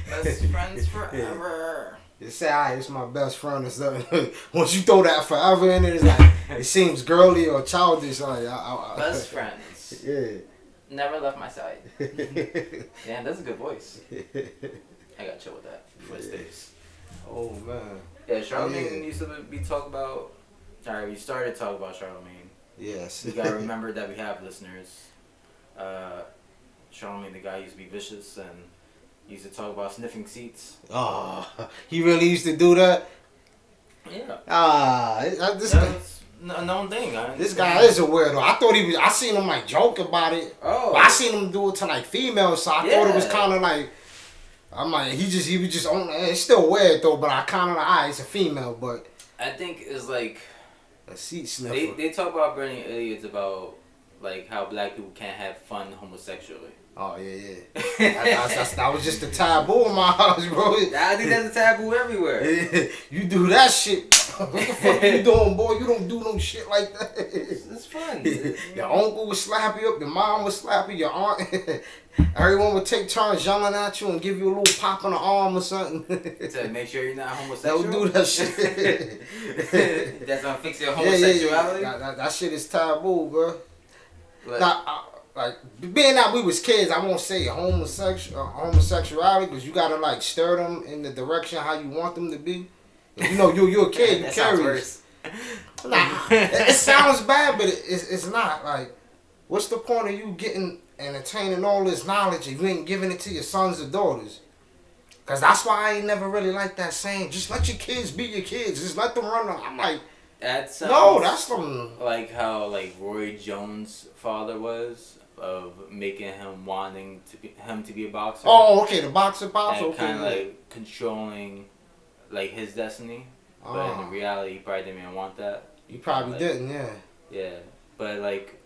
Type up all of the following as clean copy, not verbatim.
Best friends forever. You say, alright, it's my best friend or something. Once you throw that forever in it, it's like it seems girly or childish. Like, Best friends. Yeah. Never left my side. Damn, that's a good voice. I got chill with that for his days. Oh man. Yeah, Charlamagne used to be talk about. Sorry, we started talking about Charlamagne. Yes. We gotta remember that we have listeners. Charlamagne, the guy, used to be vicious and used to talk about sniffing seats. Oh, he really used to do that. Yeah. This That's a known thing. This guy is a weirdo. I thought he was. I seen him like joke about it. Oh. But I seen him do it to like females, so I thought it was kind of like. I'm like he was just on. It's still weird though, but I kind of like, it's a female, but. I think it's like. A seat sniffer. They talk about burning idiots about like how black people can't have fun homosexually. Oh yeah. That was just a taboo in my house, bro. I think that's a taboo everywhere. You do that shit. What the fuck you doing, boy? You don't do no shit like that. It's fun. Your uncle would slap you up. Your mom would slap you. Your aunt. Everyone would take turns yelling at you and give you a little pop on the arm or something. To make sure you're not homosexual. They would do that shit. That's gonna fix your homosexuality. Yeah. That shit is taboo, bro. But, Now, like being that we was kids, I won't say homosexuality because you gotta like stir them in the direction how you want them to be. You know, you're a kid. You carry it. Nah, it sounds bad, but it's not. Like, what's the point of you getting and attaining all this knowledge if you ain't giving it to your sons or daughters? Cause that's why I ain't never really like that saying. Just let your kids be your kids. Just let them run them. I'm like, no, that's from like how like Roy Jones' father was of making him wanting him to be a boxer. Oh, okay, the boxer pops. And Okay, kind of like controlling like his destiny, but in reality, he probably didn't even want that. You probably didn't, yeah. Yeah, but like,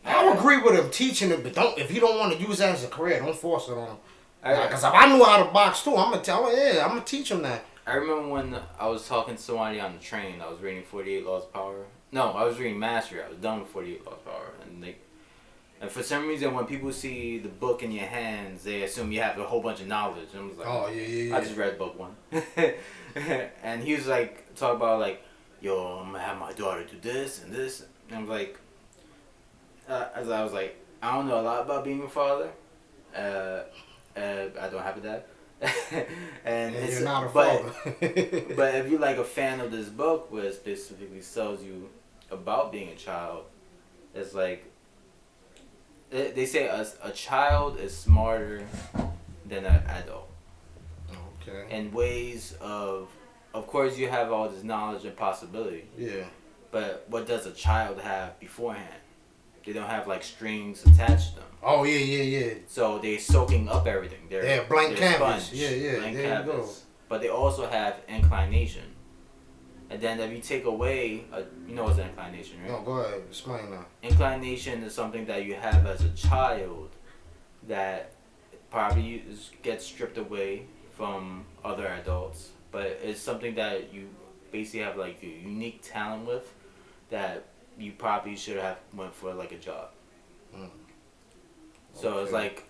I agree with him teaching it, but if you don't want to use that as a career, don't force it on him. Because if I knew how to box too, I'm gonna tell him, I'm gonna teach him that. I remember when I was talking to somebody on the train. I was reading 48 Laws of Power. No, I was reading Mastery. I was done with 48 Laws of Power, and for some reason, when people see the book in your hands, they assume you have a whole bunch of knowledge. And I was like, oh yeah. I just read book one. And he was like, talk about like, yo, I'm gonna have my daughter do this and this. And I'm like, as I was like, I don't know a lot about being a father. I don't have a dad. And yeah, it's you're not a father. But if you're like a fan of this book, where it specifically tells you about being a child, it's like, they say a child is smarter than an adult. Okay. In ways of course you have all this knowledge and possibility. Yeah. But what does a child have beforehand? They don't have like strings attached to them. Oh yeah. So they're soaking up everything. They're blank canvas. Sponge, Yeah. Blank There canvas. you go. But they also have inclination. And then if you take away, you know what's an inclination, right? No, go ahead. Explain that. Inclination is something that you have as a child that probably gets stripped away from other adults, but it's something that you basically have like a unique talent with that you probably should have went for like a job. So it's like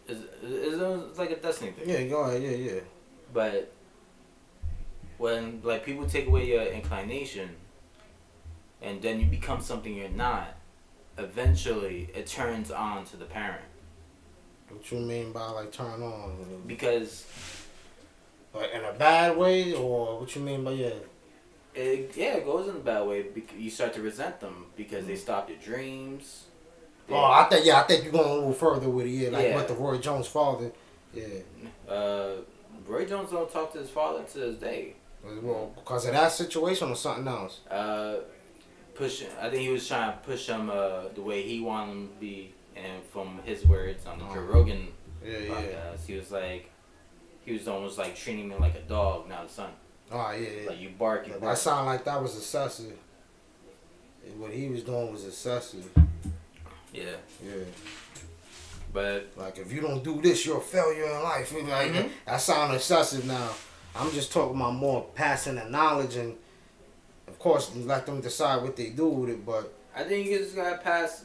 it's like a destiny thing. Yeah, go ahead. Yeah. But when like people take away your inclination and then you become something you're not, eventually it turns on to the parent. What you mean by like turn on? Because like in a bad way, or what you mean by it goes in a bad way. You start to resent them because they stop your dreams. I think you're going a little further with it, with the Roy Jones father. Yeah. Roy Jones don't talk to his father to this day. Well, because of that situation or something else? I think he was trying to push him the way he wanted him to be, and from his words on the Joe Rogan podcast, he was almost like treating me like a dog, not a son. Oh, yeah. Like you bark, That sounded like that was excessive. What he was doing was excessive. Yeah. Yeah. But like if you don't do this, you're a failure in life. Like that sounds excessive now. I'm just talking about more passing the knowledge, and of course let them decide what they do with it. But I think you just gotta pass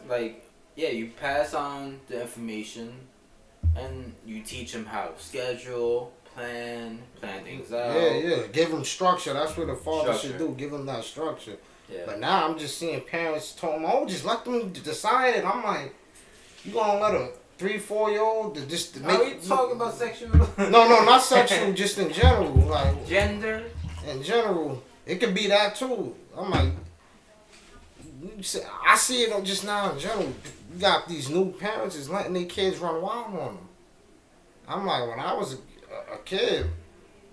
you pass on the information, and you teach them how to schedule, plan things out. Yeah. Give them structure. That's what a father should Structure. do. Give them that structure. Yeah. But now I'm just seeing parents talking, oh, just let them decide it. I'm like, you gonna let a 3-4-year-old just make? Are we talking about sexual? No, not sexual. Just in general, like Gender. in general, it could be that too. I'm like, I see it just now in general. You got these new parents is letting their kids run wild on them. I'm like, when I was a kid,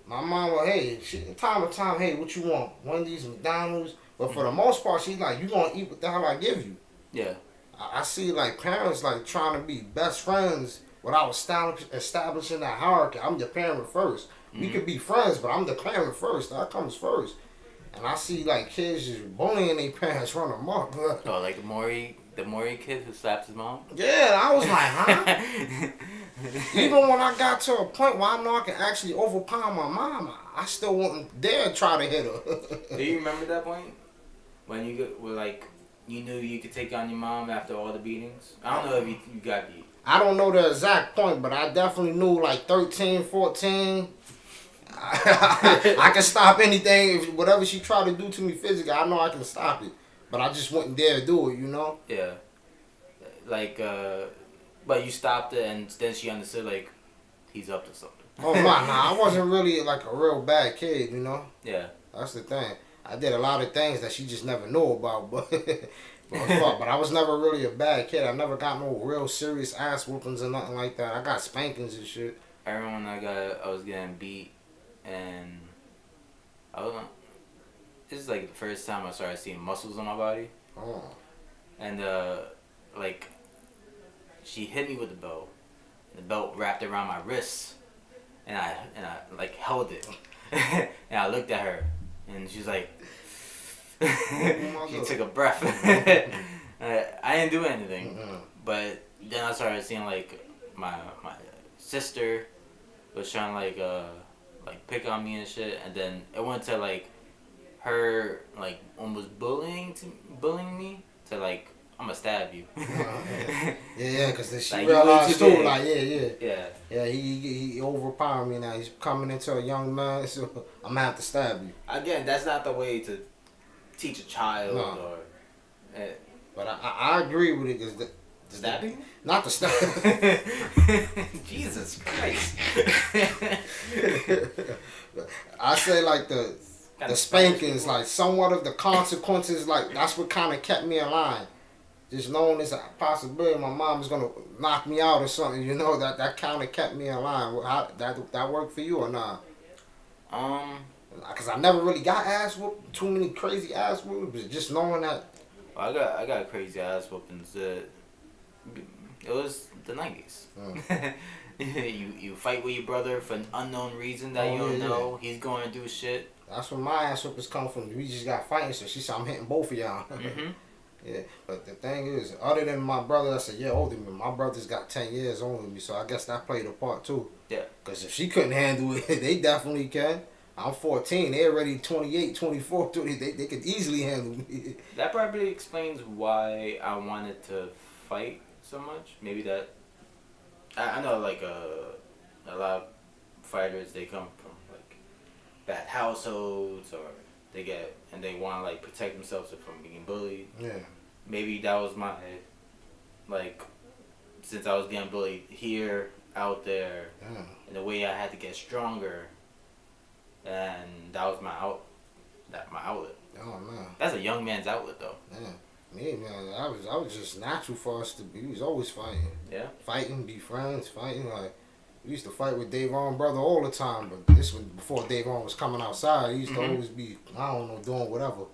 my mom was, hey, time to time, hey, what you want? Wendy's, McDonald's. But for the most part, she's like, you gonna eat what the hell I give you. Yeah. I see like parents like trying to be best friends without establishing that hierarchy. I'm the parent first. We could be friends, but I'm the parent first. That comes first. And I see like kids just bullying their parents, running them up. Oh, like the Maury kid who slapped his mom. Yeah, I was like, huh? Even when I got to a point where I know I can actually overpower my mom, I still wouldn't dare try to hit her. Do you remember that point when were like you knew you could take on your mom after all the beatings? I don't know if you got beat. I don't know the exact point, but I definitely knew like 13, 14. I can stop anything. If whatever she tried to do to me physically, I know I can stop it. But I just wouldn't dare do it, you know? Yeah. Like, but you stopped it, and then she understood, like, he's up to something. Oh, nah, I wasn't really like a real bad kid, you know? Yeah. That's the thing. I did a lot of things that she just never knew about, but I was never really a bad kid. I never got no real serious ass whoopings or nothing like that. I got spankings and shit. I remember when I was getting beat, and this is like the first time I started seeing muscles on my body. Oh. And like she hit me with the belt. The belt wrapped around my wrists, and I like held it. And I looked at her, and she's like, she took a breath. I didn't do anything, but then I started seeing like my sister was trying to like pick on me and shit, and then it went to like her like almost bullying me to like I'm gonna stab you. Yeah, because then she like, realized too, big. like yeah. He overpowered me now. He's coming into a young man, so I'm gonna have to stab you. Again, that's not the way to teach a child or. But I agree with it because stabbing? Not the stab. Jesus Christ. I say like the spankings, like somewhat of the consequences, like that's what kind of kept me in line. Just knowing there's a possibility my mom's gonna knock me out or something, you know, that kind of kept me in line. How, that worked for you or not? Cause I never really got ass whooped, too many crazy ass whoopings, but just knowing that. Well, I got crazy ass whoopings. It was the 90s. You fight with your brother for an unknown reason that you don't know. He's going to do shit. That's where my ass whoopings come from. We just got fighting, so she said I'm hitting both of y'all. Yeah, but the thing is, other than my brother that's a year older than me, my brother's got 10 years older than me, so I guess that played a part too. Yeah. Because if she couldn't handle it, they definitely can. I'm 14, they're already 28, 24, 20, they could easily handle me. That probably explains why I wanted to fight so much. Maybe that, I know like a lot of fighters, they come from like bad households or they want to like protect themselves from being bullied. Yeah. Maybe that was my, like, since I was getting bullied here, out there, and the way I had to get stronger, and that was my outlet. Oh man. That's a young man's outlet though. Yeah. Me, man, I was just natural for us to be. We was always fighting. Yeah. Fighting, be friends, fighting. Like, we used to fight with Davon brother all the time, but this was before Davon was coming outside. He used to always be, I don't know, doing whatever.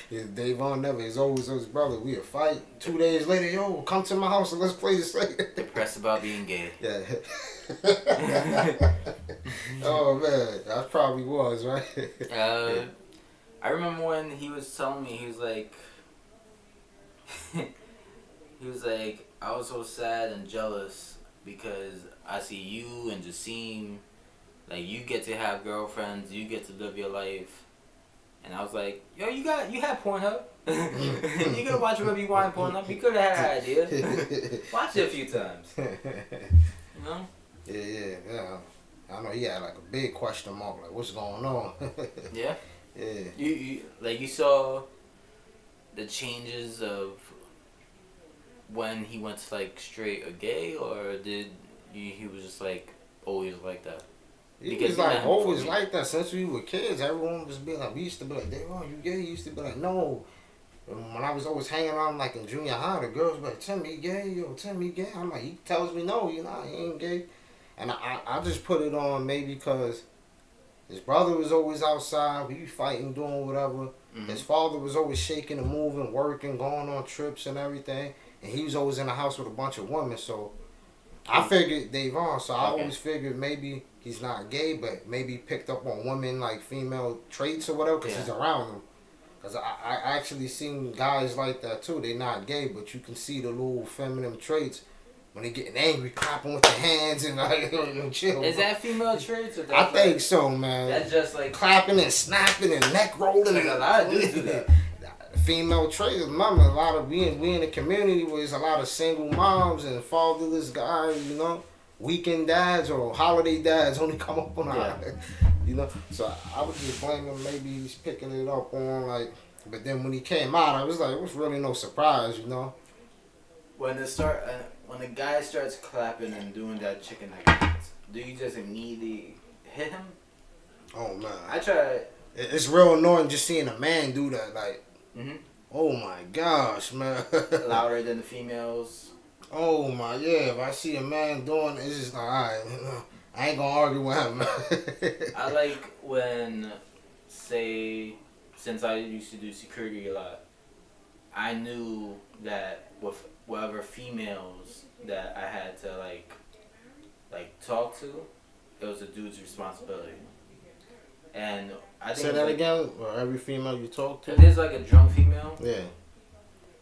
Yeah, Davon never, he's always his brother. We'd fight. 2 days later, yo, come to my house and let's play this thing. Depressed about being gay. Yeah. Oh man, that probably was, right? I remember when he was telling me, he was like, I was so sad and jealous because I see you and Jassim, like you get to have girlfriends, you get to live your life, And I was like, yo, you had Pornhub. You could watch whatever you want on Pornhub. You could have had ideas. Watch it a few times. You know? Yeah. I know he had like a big question mark, like what's going on? Yeah. Yeah. You saw the changes of when he went to like straight or gay, or he was just like always like that? He was like always like that since we were kids. Everyone was being like, we used to be like, oh, you gay? He used to be like, no. And when I was always hanging around like in junior high, the girls were like, Timmy gay, yo, Timmy gay. I'm like, he tells me no, he ain't gay. And I just put it on maybe because his brother was always outside, we fighting, doing whatever. Mm-hmm. His father was always shaking and moving, working, going on trips and everything. And he was always in the house with a bunch of women, so I figured Davon, so I always figured maybe he's not gay, but maybe he picked up on women, like female traits or whatever, because he's around them. Because I actually seen guys like that too. They not gay, but you can see the little feminine traits when they getting angry, clapping with their hands and like, chill. Is that female traits? Or I think so, man. That's just like clapping and snapping and neck rolling. Like a lot of dudes do that. Female traits, remember, a lot of we in the community where there's a lot of single moms and fatherless guys, you know, weekend dads or holiday dads only come up on you know. So I was just blaming maybe he's picking it up on like, but then when he came out, I was like, it was really no surprise, you know. When the guy starts clapping and doing that chicken neck dance, do you just immediately hit him? Oh man, I try. It's real annoying just seeing a man do that, like. Mm-hmm. Oh my gosh, man. Louder than the females. Oh my, yeah. If I see a man doing it, it's just like, alright, I ain't gonna argue with him. I like when, say, since I used to do security a lot, I knew that with whatever females that I had to like talk to, it was a dude's responsibility. And I think say that again. Or every female you talk to. If there's like a drunk female, yeah,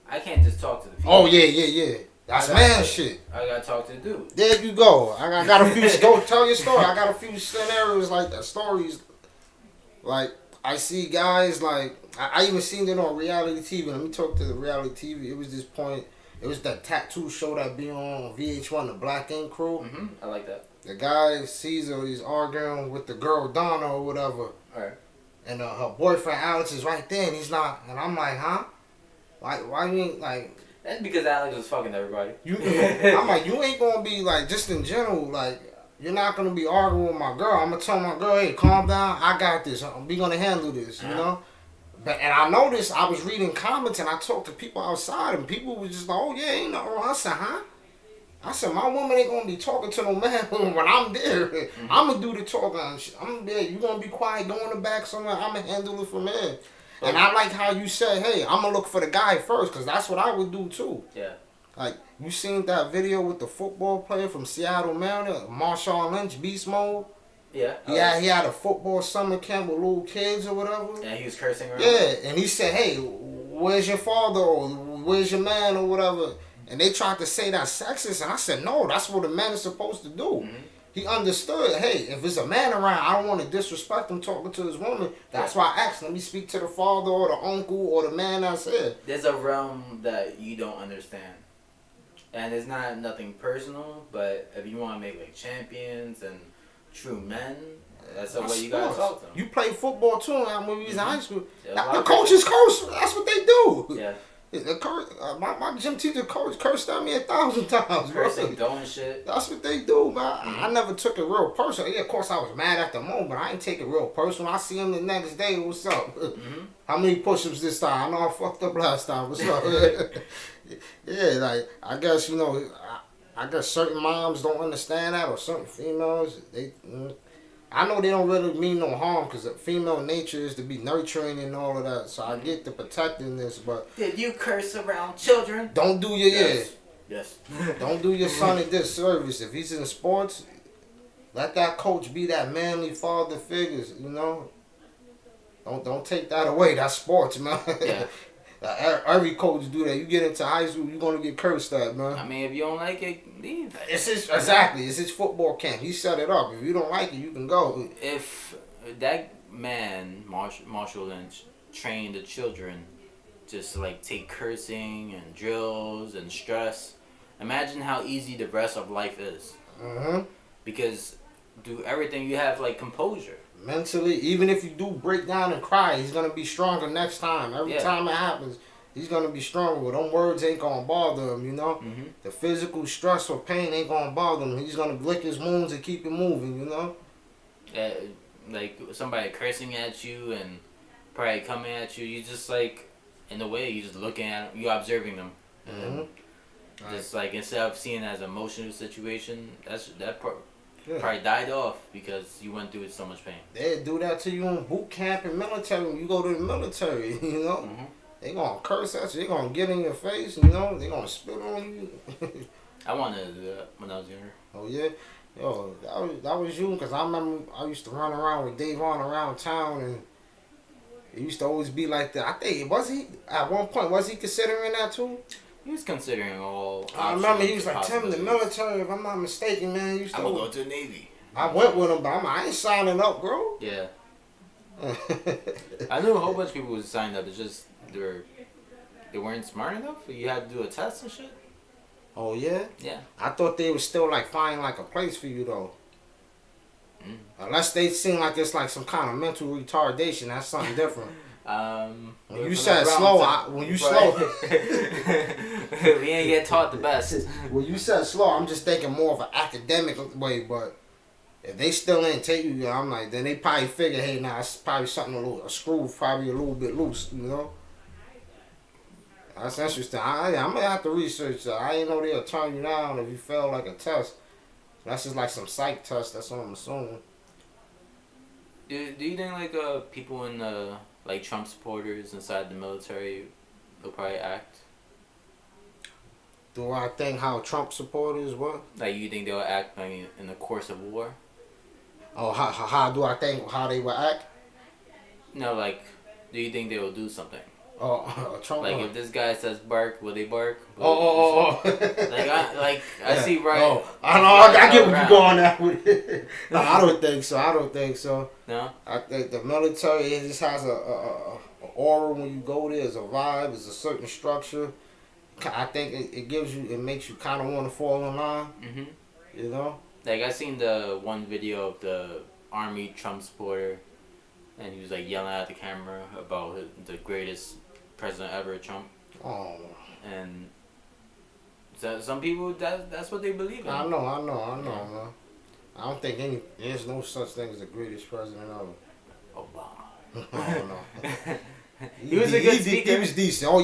I can't just talk to the female. Oh yeah. That's man shit. I gotta talk to the dude. There you go. I got a few. Go tell your story. I got a few scenarios like that. Stories. Like I see guys like I even seen it on reality TV. Let me talk to the reality TV. It was this point. It was that tattoo show that be on VH1, the Black Ink Crew. Mm-hmm. I like that. The guy Caesar, he's arguing with the girl Donna or whatever. Alright. And her boyfriend Alex is right there, and he's not. And I'm like, huh? Why you ain't like? That's because Alex was fucking everybody. I'm like, you ain't gonna be like, just in general, like, you're not gonna be arguing with my girl. I'm gonna tell my girl, hey, calm down. I got this. We gonna handle this, you know. But and I noticed I was reading comments and I talked to people outside and people was just like, oh yeah, ain't nothing wrong. I said, huh? I said, my woman ain't gonna be talking to no man when I'm there. Mm-hmm. I'm gonna do the talking. I'm gonna be, you gonna be quiet, go in the back somewhere. I'm gonna handle it from there. And I like how you said, hey, I'm gonna look for the guy first, because that's what I would do too. Yeah. Like, you seen that video with the football player from Seattle, Maryland, Marshawn Lynch, Beast Mode? Yeah. He had a football summer camp with little kids or whatever. And he was cursing around. Yeah, and he said, hey, where's your father or where's your man or whatever? And they tried to say that's sexist, and I said, no, that's what a man is supposed to do. Mm-hmm. He understood, hey, if there's a man around, I don't want to disrespect him talking to his woman. That's why I asked, let me speak to the father or the uncle or the man that's here. There's a realm that you don't understand. And it's not nothing personal, but if you want to make like champions and true men, that's the way you gotta talk to them. You play football too when we was in high school. The coaches curse. That's what they do. Yeah. My gym teacher cursed at me 1,000 times. Cursing, doing shit. That's what they do, man. I never took it real personal. Yeah, of course I was mad at the moment, but I ain't take it real personal. I see him the next day. What's up? Mm-hmm. How many push-ups this time? I know I fucked up last time. What's up? Yeah, like I guess I guess certain moms don't understand that, or certain females I know they don't really mean no harm, because female nature is to be nurturing and all of that. So I get the protecting this, but did you curse around children? Don't do your Yes. Don't do your son a disservice. If he's in sports, let that coach be that manly father figures. You know, don't take that away. That's sports, man. Yeah. Every coach do that. You get into high school, you're gonna get cursed at, man. I mean, if you don't like it, leave. It's his football camp. He set it up. If you don't like it, you can go. If that man, Marshall Lynch, train the children just to like take cursing and drills and stress. Imagine how easy the rest of life is. Because do everything you have like composure. Mentally, even if you do break down and cry, he's gonna be stronger next time. Every time it happens, he's gonna be stronger. Them words ain't gonna bother him, you know. The physical stress or pain ain't gonna bother him. He's gonna lick his wounds and keep it moving, you know. Like somebody cursing at you and probably coming at you, you just like in a way you just looking at them, you observing them, and just like instead of seeing it as an emotional situation, that part. Probably died off because you went through so much pain. They do that to you in boot camp and military when you go to the military, you know. They gonna curse at you, they gonna get in your face, you know, they gonna spit on you. I wanted to do that when I was younger. Oh yeah? Yo, that was you, because I remember I used to run around with Davon around town, and it used to always be like that. I think, at one point, was he considering that too? He was considering all. I remember he was like, Tim, the military, if I'm not mistaken, man. I'm gonna go to the Navy. I went with him, but I ain't signing up, bro. Yeah. I knew a whole bunch of people who signed up. It's just they weren't smart enough. You had to do a test and shit. Oh yeah? Yeah. I thought they would still like find like a place for you though. Unless they seem like it's like some kind of mental retardation, that's something different. When you said slow, we ain't get taught the best. When you said slow, I'm just thinking more of an academic way, but if they still ain't take you, I'm like, then they probably figure, hey, nah, it's probably something a screw probably a little bit loose, you know? That's interesting. I'm gonna have to research that. I ain't know they'll turn you down if you fail like a test. That's just like some psych test, that's what I'm assuming. Do you think like people in like Trump supporters inside the military will probably act? Do I think how Trump supporters what? Like you think they'll act like in the course of war? Oh, how do I think how they will act? No, like, do you think they will do something? Oh, Trump. Like if this guy says bark, will they bark? I see right. Oh, I get what you're going at with it. No, I don't think so. No. I think the military it just has a aura when you go there. It's a vibe. It's a certain structure. I think it makes you kind of want to fall in line. You know. Like I seen the one video of the army Trump supporter, and he was like yelling at the camera about the greatest president ever, Trump. Oh. And so some people that's what they believe in. I know, man. I don't think there's no such thing as the greatest president ever. Obama. I don't know. He was a good speaker. He was decent. Oh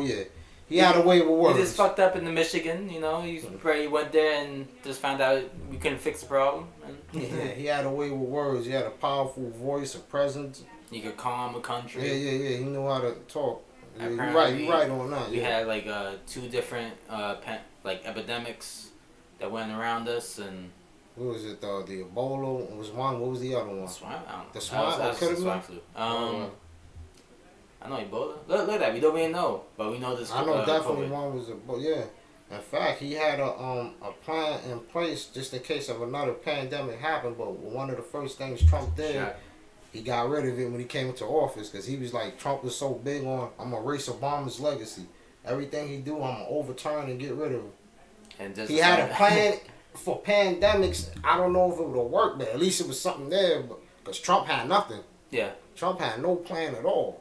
yeah. He had a way with words. He just fucked up in the Michigan, you know. He probably went there and just found out we couldn't fix the problem. Yeah, he had a way with words. He had a powerful voice, a presence. He could calm a country. Yeah. He knew how to talk. Yeah, you're right on that. We had like 2 different epidemics that went around us, and what was it? The Ebola was one. What was the other one? Swine. The swine. That was the swine flu. I know Ebola. Look at that. We don't even know, but we know this. I know definitely COVID. One was Ebola. Yeah. In fact, he had a plan in place just in case of another pandemic happened. But one of the first things Trump did, he got rid of it when he came into office because he was like, Trump was so big on, I'm gonna erase Obama's legacy. Everything he do, I'm gonna overturn and get rid of him. And he had a plan for pandemics. I don't know if it would have worked, but at least it was something there. Because Trump had nothing. Yeah. Trump had no plan at all.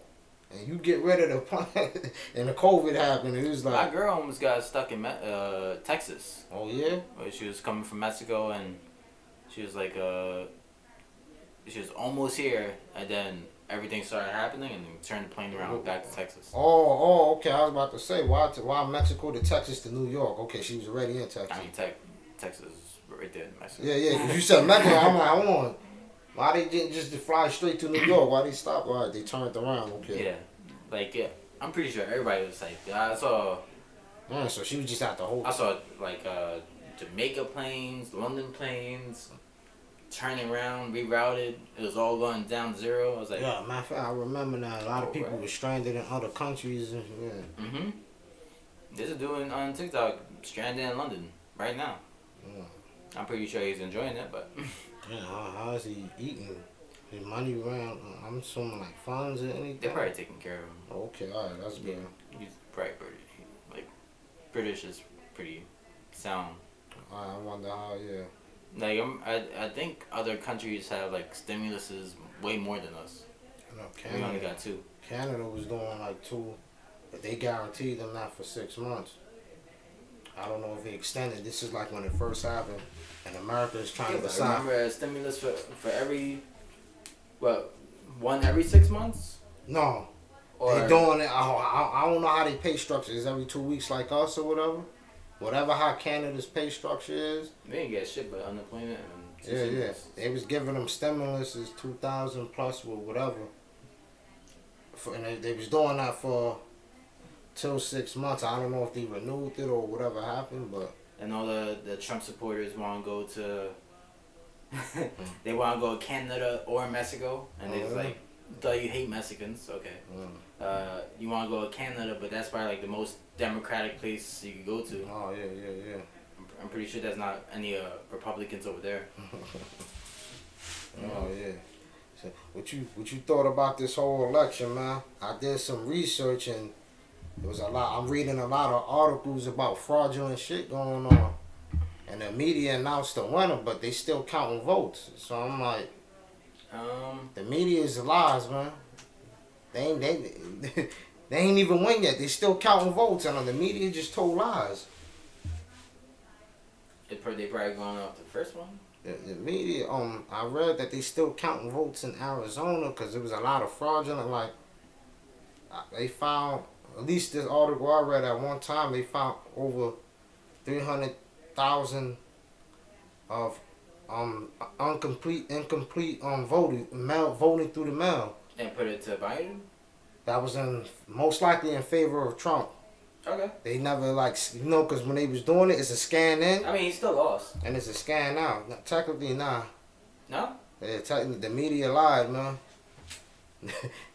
And you get rid of the plan, and the COVID happened, and it was like... My girl almost got stuck in Texas. Oh, yeah? She was coming from Mexico, and she was like, she was almost here, and then everything started happening, and then turned the plane around back to Texas. Oh, okay. I was about to say, why Mexico to Texas to New York? Okay, she was already in Texas. I mean, Texas is right there in Mexico. Yeah, because you said Mexico, I'm like, hold on. Why they didn't just fly straight to New York? Why they stopped? Why they turned around? Okay. Yeah, I'm pretty sure everybody was like, I saw. So she was just at the whole. I saw like Jamaica planes, London planes, turning around, rerouted. It was all going down to zero. I was like, yeah, matter of fact, I remember that a lot of people were stranded in other countries. And, yeah. This is doing on TikTok, stranded in London right now. I'm pretty sure he's enjoying it, but. Yeah, how is he eating? His money ran. I'm assuming like funds or anything. They're probably taking care of him. Okay, all right, that's good. Yeah, he's probably British. Like, British is pretty sound. I wonder how. Yeah. Like I think other countries have like stimuluses way more than us. You know, We only got 2. Canada was doing like 2, but they guaranteed them that for 6 months. I don't know if they extended. This is like when it first happened, and America is trying to decide. Remember a stimulus for every, what, one every 6 months? No, Or they doing it. I don't know how they pay structure is every 2 weeks like us or whatever. Whatever how Canada's pay structure is. they didn't get shit but unemployment and Yeah. stimulus. They was giving them stimulus is 2,000 plus or whatever. And they was doing that for till 6 months. I don't know if they renewed it or whatever happened, but And all the Trump supporters want to go to. They want to go to Canada or Mexico, and they was like, "Though you hate Mexicans, okay? You want to go to Canada, but that's probably like the most democratic place you could go to. Oh yeah. I'm pretty sure there's not any Republicans over there. Oh yeah. So what you thought about this whole election, man? I did some research and there was a lot. I'm reading a lot of articles about fraudulent shit going on, and the media announced the winner, but they still counting votes. So I'm like, the media is lies, man. They ain't even win yet. They still counting votes, and the media just told lies. They probably going off the first one. The media, I read that they still counting votes in Arizona because there was a lot of fraudulent. Like, they found, at least this article I read at one time, they found over 300,000 of incomplete voting through the mail. And put it to Biden. That was most likely in favor of Trump. Okay. They never because when they was doing it, it's a scan in. I mean, he still lost. And it's a scan out. Technically, nah. No? Yeah, technically, the media lied, man.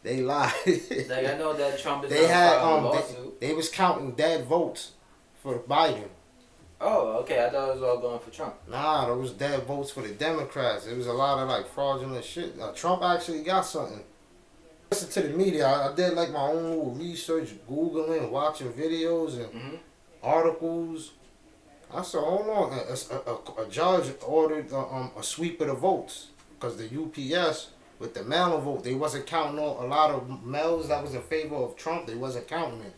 They lied. Like, I know that Trump is They not had filing a lawsuit. they was counting dead votes for Biden. Oh, okay. I thought it was all going for Trump. Nah, there was dead votes for the Democrats. It was a lot of fraudulent shit. Trump actually got something. Listen to the media. I did my own little research, Googling, watching videos and articles. I said, hold on, a judge ordered a sweep of the votes because the UPS with the mail-in vote, they wasn't counting a lot of mails that was in favor of Trump. They wasn't counting it.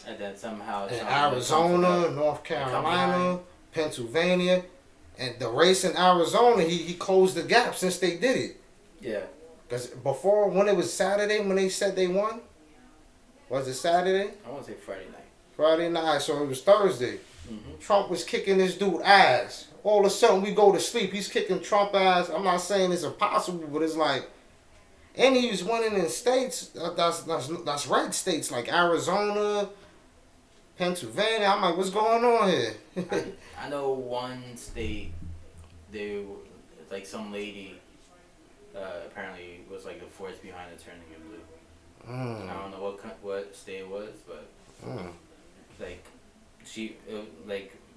And then somehow In Trump Arizona, North Carolina, Pennsylvania, and the race in Arizona, he closed the gap since they did it. Yeah. Because before, when it was Saturday, when they said they won, was it Saturday? I want to say Friday night. Friday night, so it was Thursday. Trump was kicking this dude ass. All of a sudden, we go to sleep. He's kicking Trump ass. I'm not saying it's impossible, but it's and he was winning in states that's red states like Arizona, Pennsylvania. I'm like, what's going on here? I know one state, some lady apparently was the force behind it turning him blue. I don't know what state it was, but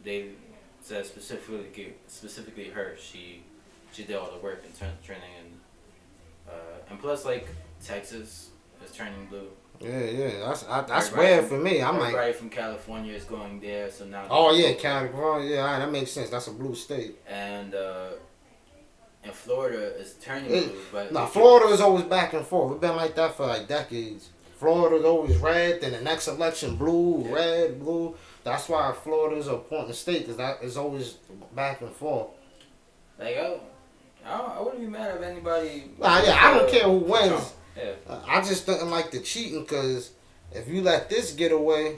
they said specifically her. She did all the work in turning and plus Texas is turning blue. Yeah, that's weird for me. I'm everybody from California is going there, so now. Oh yeah, California. Yeah, that makes sense. That's a blue state. And Florida is turning blue, but Florida is always back and forth. It's been like that for decades. Florida's always red, then the next election blue, red, blue. That's why Florida is an important state because that is always back and forth. I wouldn't be mad if anybody. I don't care who wins. Yeah. I just don't like the cheating because if you let this get away,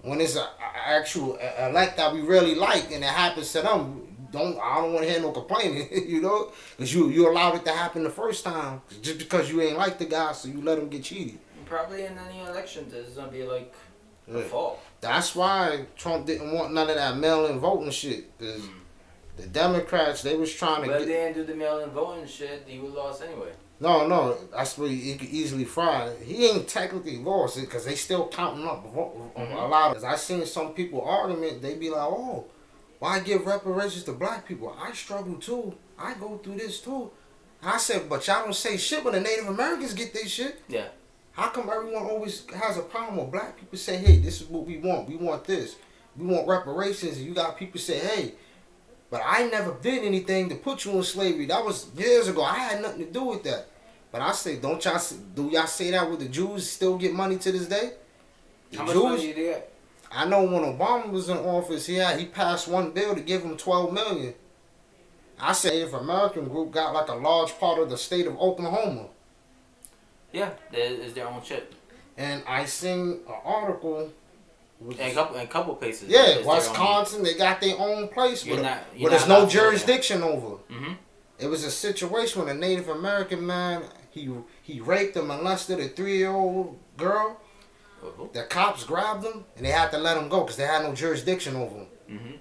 when it's an actual elect that we really like and it happens to them, I don't want to hear no complaining, because you allowed it to happen the first time just because you ain't like the guy, so you let him get cheated. Probably in any elections, it's gonna be a fault. That's why Trump didn't want none of that mail-in voting shit. Cause the Democrats, they was trying to. But if they didn't do the mail-in voting shit, he would lost anyway. No, that's where he could easily fry. He ain't technically lost it because they still counting up a lot. Cause I seen some people argument. They be like, "Oh, why give reparations to black people? I struggle too. I go through this too." I said, but y'all don't say shit when the Native Americans get their shit. Yeah. How come everyone always has a problem with black people say, hey, this is what we want. We want this. We want reparations. And you got people say, hey, but I never did anything to put you in slavery. That was years ago. I had nothing to do with that. But I say, do y'all say that with the Jews still get money to this day? How much money you get? I know when Obama was in office, he passed one bill to give him $12 million. I say Native American group got like a large part of the state of Oklahoma. Yeah, it's their own shit. And I seen an article. In a couple places. Yeah, Wisconsin, they got their own place, but there's no jurisdiction over. Mm-hmm. It was a situation with a Native American man. He raped and molested a 3-year-old girl. Uh-huh. The cops grabbed him and they had to let him go because they had no jurisdiction over him. Mm-hmm.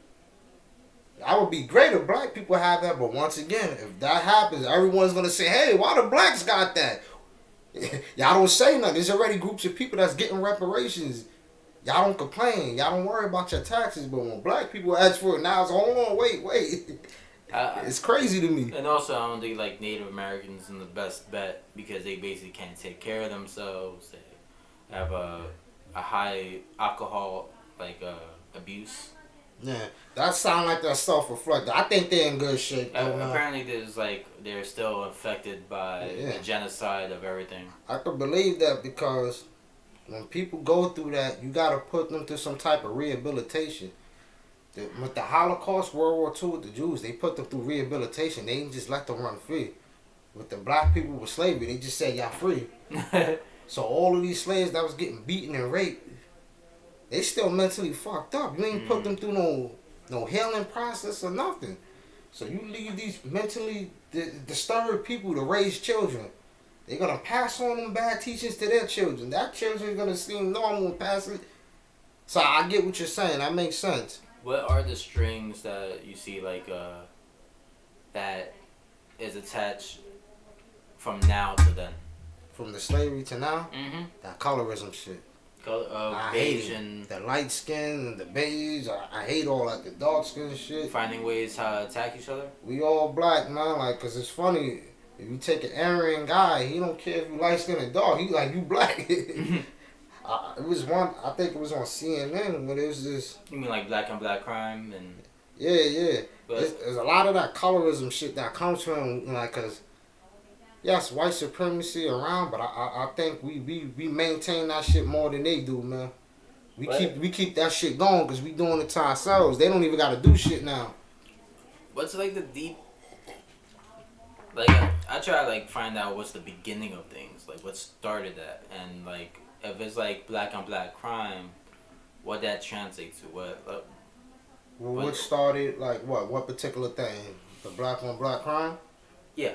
That would be great if black people had that, but once again, if that happens, everyone's gonna say, "Hey, why the blacks got that?" Y'all don't say nothing. There's already groups of people that's getting reparations. Y'all don't complain. Y'all don't worry about your taxes. But when black people ask for it now, it's hold on, wait. It's crazy to me. And also, I don't think like Native Americans are the best bet because they basically can't take care of themselves. They have a high alcohol abuse. Yeah, that sound like that self-reflective. I think they're in good shape. Apparently, they're still affected by the genocide of everything. I could believe that because when people go through that, you got to put them through some type of rehabilitation. With the Holocaust, World War II, with the Jews, they put them through rehabilitation. They didn't just let them run free. With the black people with slavery, they just said, y'all free. So all of these slaves that was getting beaten and raped, they still mentally fucked up. You ain't put them through no healing process or nothing. So you leave these mentally disturbed people to raise children. They're going to pass on them bad teachings to their children. That children's going to seem normal and pass it. So I get what you're saying. That makes sense. What are the strings that you see that is attached from now to then? From the slavery to now? Mm-hmm. That colorism shit. I beige hate and the light skin and the beige. I hate all that, the dark skin shit. Finding ways how to attack each other. We all black, man. Like, cause it's funny. If you take an Aryan guy, he don't care if you light skin or dark. He like, you black. It was one. I think it was on CNN when it was this. You mean like black on black crime and? Yeah. But there's a lot of that colorism shit that comes from like, cause. Yes, white supremacy around, but I think we maintain that shit more than they do, man. We keep that shit going because we doing it to ourselves. They don't even got to do shit now. What's like the deep? Like I try to like find out what's the beginning of things, like what started that, and like if it's like black on black crime, what that translates to, what started like what particular thing? The black on black crime? Yeah,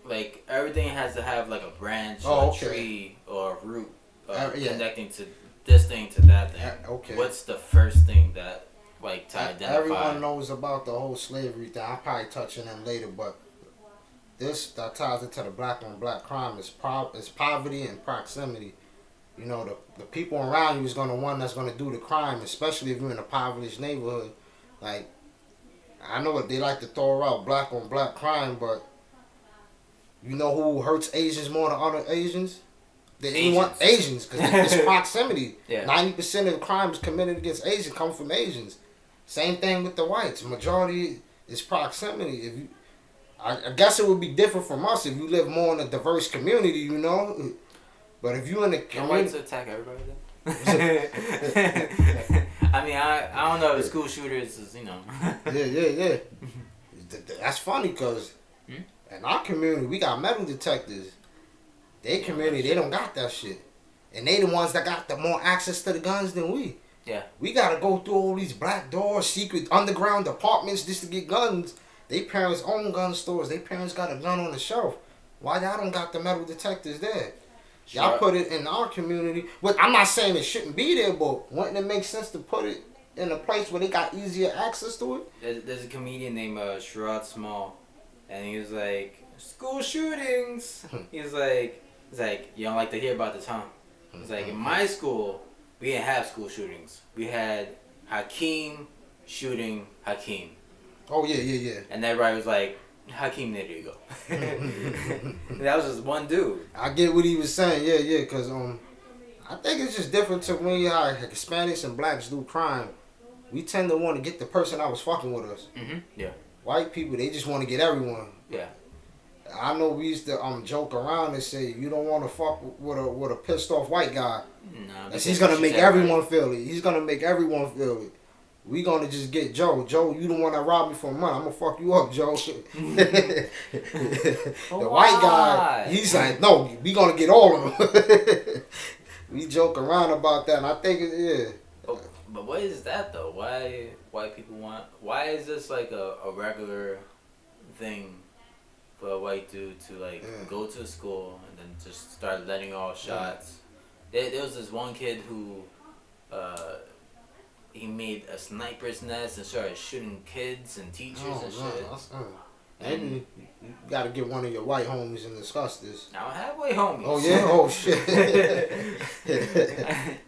like everything has to have like a branch, a tree, or a root connecting to this thing to that thing. Okay. What's the first thing that like to identify? Everyone knows about the whole slavery thing. I'll probably touch on them later, but this that ties into the black on black crime is poverty and proximity. You know, the people around you is gonna one that's gonna do the crime, especially if you're in a impoverished neighborhood. Like, I know what they like to throw out black on black crime, but you know who hurts Asians more than other Asians? Asians, because it's proximity. 90% of the crimes committed against Asians come from Asians. Same thing with the whites. Majority is proximity. I guess it would be different from us if you live more in a diverse community, you know. But if you in the community, whites attack everybody then. I mean, I don't know if school shooters is, you know. Yeah. That's funny because in our community we got metal detectors. Their community, they don't got that shit. And they the ones that got the more access to the guns than we. Yeah. We gotta go through all these black doors, secret underground apartments just to get guns. They parents own gun stores. They parents got a gun on the shelf. Why y'all don't got the metal detectors there? Sure. Y'all put it in our community. But I'm not saying it shouldn't be there, but wouldn't it make sense to put it in a place where they got easier access to it? There's a comedian named Sherrod Small, and he was like, school shootings. He's like, you don't like to hear about this, huh? It's like, in my school, we didn't have school shootings. We had Hakeem shooting Hakeem. Oh, yeah. And everybody was like, Hakeem, there you go. That was just one dude. I get what he was saying. Yeah, because I think it's just different to when you how Hispanics and blacks do crime. We tend to want to get the person that was fucking with us. Yeah. White people, they just want to get everyone. Yeah. I know we used to joke around and say you don't want to fuck with a pissed off white guy. No, He's gonna make everyone feel it. He's gonna make everyone feel it. We gonna just get Joe. Joe, you the one that robbed me for money. I'm gonna fuck you up, Joe. The white guy, he's like, no, we gonna get all of them. We joke around about that, and I think But what is that though? Why white people want? Why is this like a regular thing for a white dude to like go to school and then just start letting off shots? There was this one kid who, he made a sniper's nest and started shooting kids and teachers and shit. Maybe you gotta get one of your white homies and discuss this. I don't have white homies. Oh yeah, oh shit.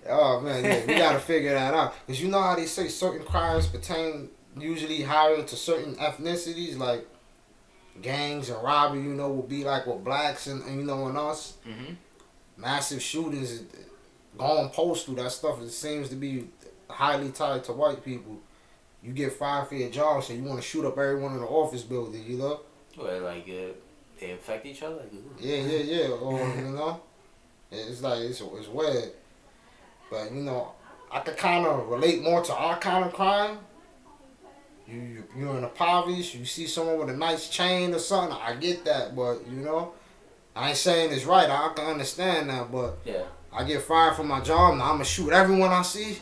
Oh man, yeah, we gotta figure that out. Cause you know how they say certain crimes pertain usually higher to certain ethnicities, like gangs and robbery. You know, will be like with blacks and you know and us. Massive shootings, going postal. That stuff it seems to be highly tied to white people. You get fired for your job, so you want to shoot up everyone in the office building, you know? Where like they infect each other? Like, Yeah. Or, you know? It's like, it's weird. But, you know, I could kind of relate more to our kind of crime. You're in a impoverished, you see someone with a nice chain or something, I get that, but, you know? I ain't saying it's right, I can understand that, but yeah. I get fired from my job, now I'm going to shoot everyone I see.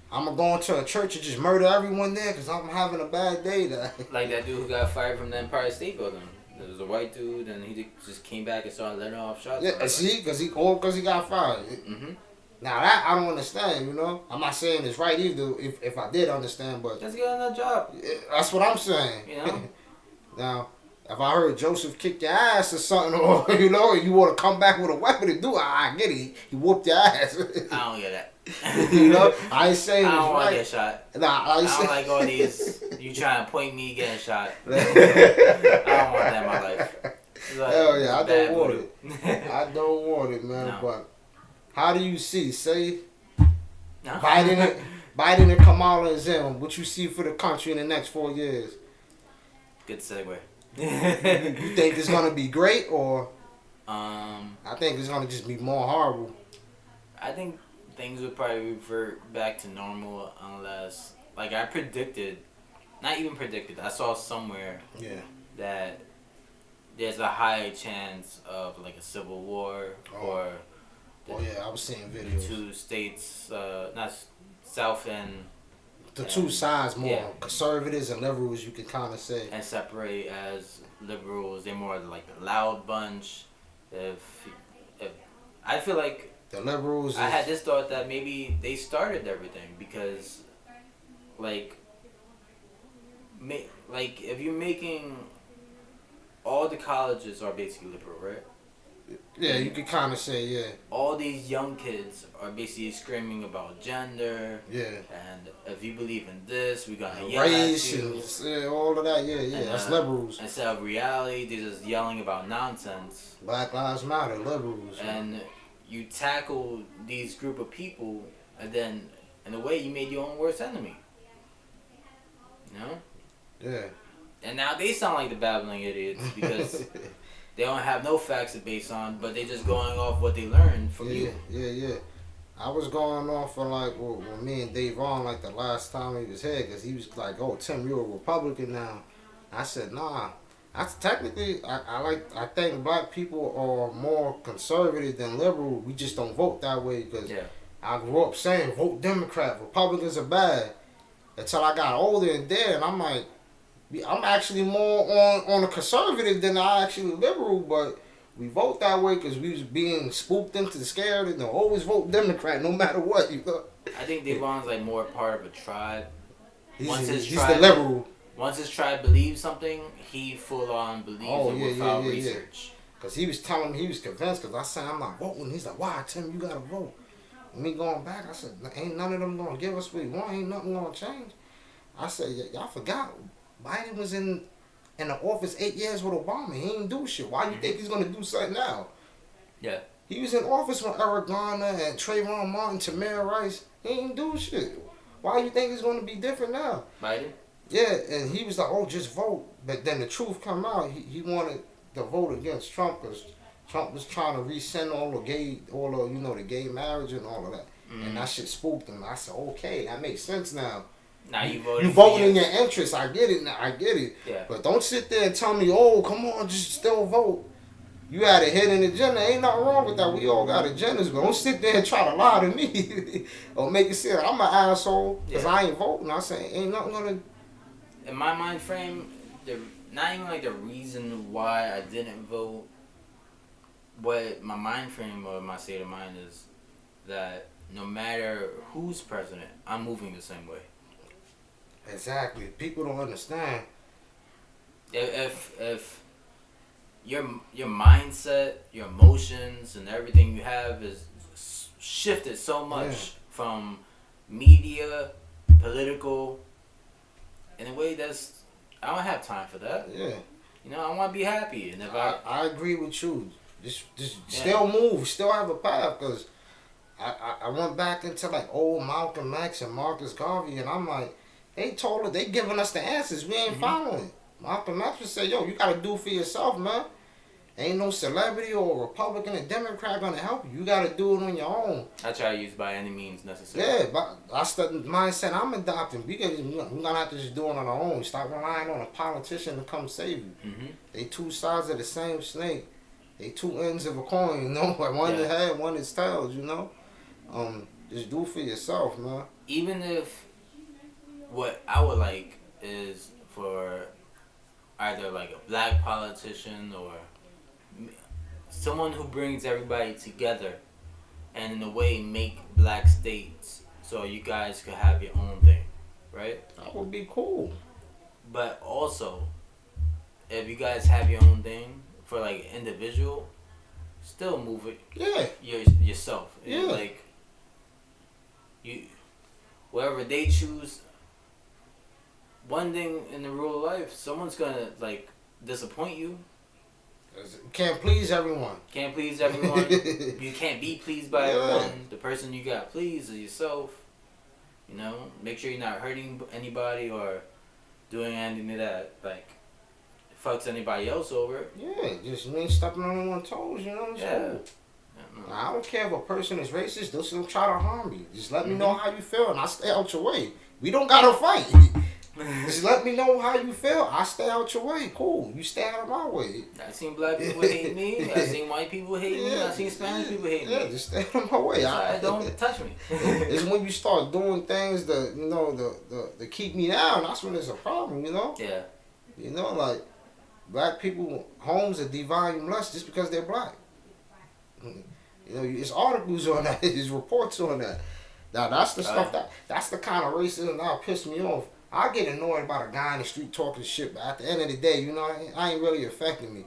I'm going to go into a church and just murder everyone there because I'm having a bad day. Like that dude who got fired from the Empire State Building. There was a white dude and he just came back and started letting off shots. Yeah, see? Because he got fired. Now that I don't understand, you know? I'm not saying it's right either if I did understand, but... Just get another job. That's what I'm saying. You know? Now, if I heard Joseph kick your ass or something, or, you know, you want to come back with a weapon to do it, I get it. He whooped your ass. I don't get that. You know, I ain't saying I don't want right. to get shot. Nah, I don't like all these. You trying to point me getting shot. I don't want that in my life. Like, hell yeah, I don't want it. I don't want it, man. No. But how do you see? Say Biden and Kamala is in. What you see for the country in the next 4 years? Good segue. You think it's gonna be great or? I think it's gonna just be more horrible. I think things would probably revert back to normal unless, like I predicted, not even predicted, I saw somewhere that there's a high chance of like a civil war or I was seeing videos. Two states, not South and the two sides more conservatives and liberals, you can kind of say, and separate as liberals. They're more like the loud bunch. If I feel like the liberals, I had this thought that maybe they started everything because, like if you're making all the colleges are basically liberal, right? Yeah, you could kind of say, all these young kids are basically screaming about gender. Yeah. And if you believe in this, we're gonna yell race at you. And all of that. Yeah. And, that's liberals. Instead of reality, they're just yelling about nonsense. Black Lives Matter, liberals. And you tackle these group of people, and then in a way you made your own worst enemy. You know? Yeah. And now they sound like the babbling idiots because they don't have no facts to base on, but they just going off what they learned from you. Yeah. I was going off for like when me and Dave on like the last time he was here, because he was like, "Oh, Tim, you're a Republican now." I said, "Nah." That's technically I think black people are more conservative than liberal. We just don't vote that way because I grew up saying vote Democrat, Republicans are bad. Until I got older and there, and I'm like, I'm actually more on a conservative than I actually liberal, but we vote that way because we was being spooked into scared and always vote Democrat no matter what. You know? I think Devon's like more part of a tribe. He's the liberal. Once his tribe believes something, he full on believes it without research. Because he was telling me he was convinced because I said I'm not voting. He's like, why, Tim, you got to vote. And me going back, I said, ain't none of them going to give us what we want. Ain't nothing going to change. I said, y'all forgot. Biden was in in the office 8 years with Obama. He ain't do shit. Why you think he's gonna do something now? Yeah. He was in office when Eric Garner and Trayvon Martin, Tamir Rice. He ain't do shit. Why you think it's gonna be different now? Biden? Yeah, and he was like, oh, just vote. But then the truth come out. He wanted to vote against Trump because Trump was trying to rescind all the the gay marriage and all of that. And that shit spooked him. I said, okay, that makes sense now. Now you voting. You voting in your interest. I get it now. I get it. Yeah. But don't sit there and tell me, oh, come on, just still vote. You had a hidden agenda. Ain't nothing wrong with that. We all got agendas, but don't sit there and try to lie to me or make it seem like I'm an asshole because I ain't voting. I say ain't nothing gonna. In my mind frame, not even like the reason why I didn't vote. What my mind frame or my state of mind is that no matter who's president, I'm moving the same way. Exactly. People don't understand. If your mindset, your emotions, and everything you have is shifted so much from media, political, in a way that's I don't have time for that. Yeah. You know, I want to be happy, and if I agree with you. Just still move, still have a path, because I went back into like old Malcolm X and Marcus Garvey, and I'm like, they giving us the answers, we ain't following. Malcolm X would say, yo, you gotta do for yourself, man. Ain't no celebrity or Republican or Democrat gonna help you. You gotta do it on your own. I try to use by any means necessary. Yeah, but that's the mindset I'm adopting. We're gonna have to just do it on our own. Stop relying on a politician to come save you. They two sides of the same snake. They two ends of a coin, you know. One is head, one is tails, you know. Just do for yourself, man. Even if what I would like is for either like a black politician or someone who brings everybody together and in a way make black states so you guys could have your own thing, right? That would be cool. But also, if you guys have your own thing for like individual, still move it. Yourself. Yeah. Like you, whatever they choose. One thing in the real life, someone's gonna like disappoint you. Can't please everyone. Can't please everyone. You can't be pleased by everyone. The person you got pleased is yourself. You know, make sure you're not hurting anybody or doing anything that like fucks anybody else over. Yeah, just me stepping on anyone's toes. You know what I'm saying? I don't care if a person is racist. They'll still try to harm me. Just let me know how you feel, and I stay out your way. We don't gotta fight. Just let me know how you feel. I stay out your way. Cool. You stay out of my way. I seen black people hate me. I seen white people hate me. I seen Spanish people hate me. Yeah, just stay out of my way. Don't touch me. It's when you start doing things that that keep me down. That's when there's a problem. You know. Yeah. You know, like black people homes are devalued less just because they're black. You know, it's articles on that. It's reports on that. Now that's the stuff that's the kind of racism that'll piss me off. I get annoyed about a guy in the street talking shit, but at the end of the day, you know, I ain't really affecting me.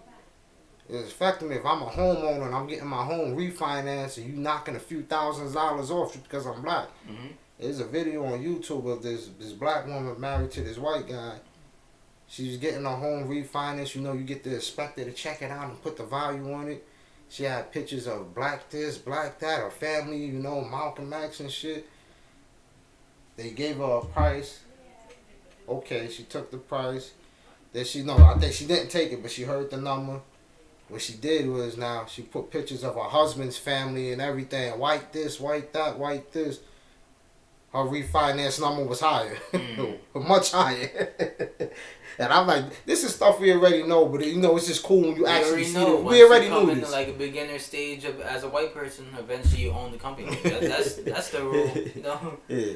It's affecting me if I'm a homeowner and I'm getting my home refinanced and you knocking a few $1000s off just because I'm black. There's a video on YouTube of this black woman married to this white guy. She's getting her home refinanced. You know, you get the inspector to check it out and put the value on it. She had pictures of black this, black that, her family, you know, Malcolm X and shit. They gave her a price. Okay, she took the price. Then I think she didn't take it, but she heard the number. What she did was now she put pictures of her husband's family and everything. White this, white that, white this. Her refinance number was higher. Much higher. And I'm like, this is stuff we already know, but you know, it's just cool when you actually see it. We already knew this. Like a beginner stage of as a white person, eventually you own the company. That's the rule, you know? Yeah.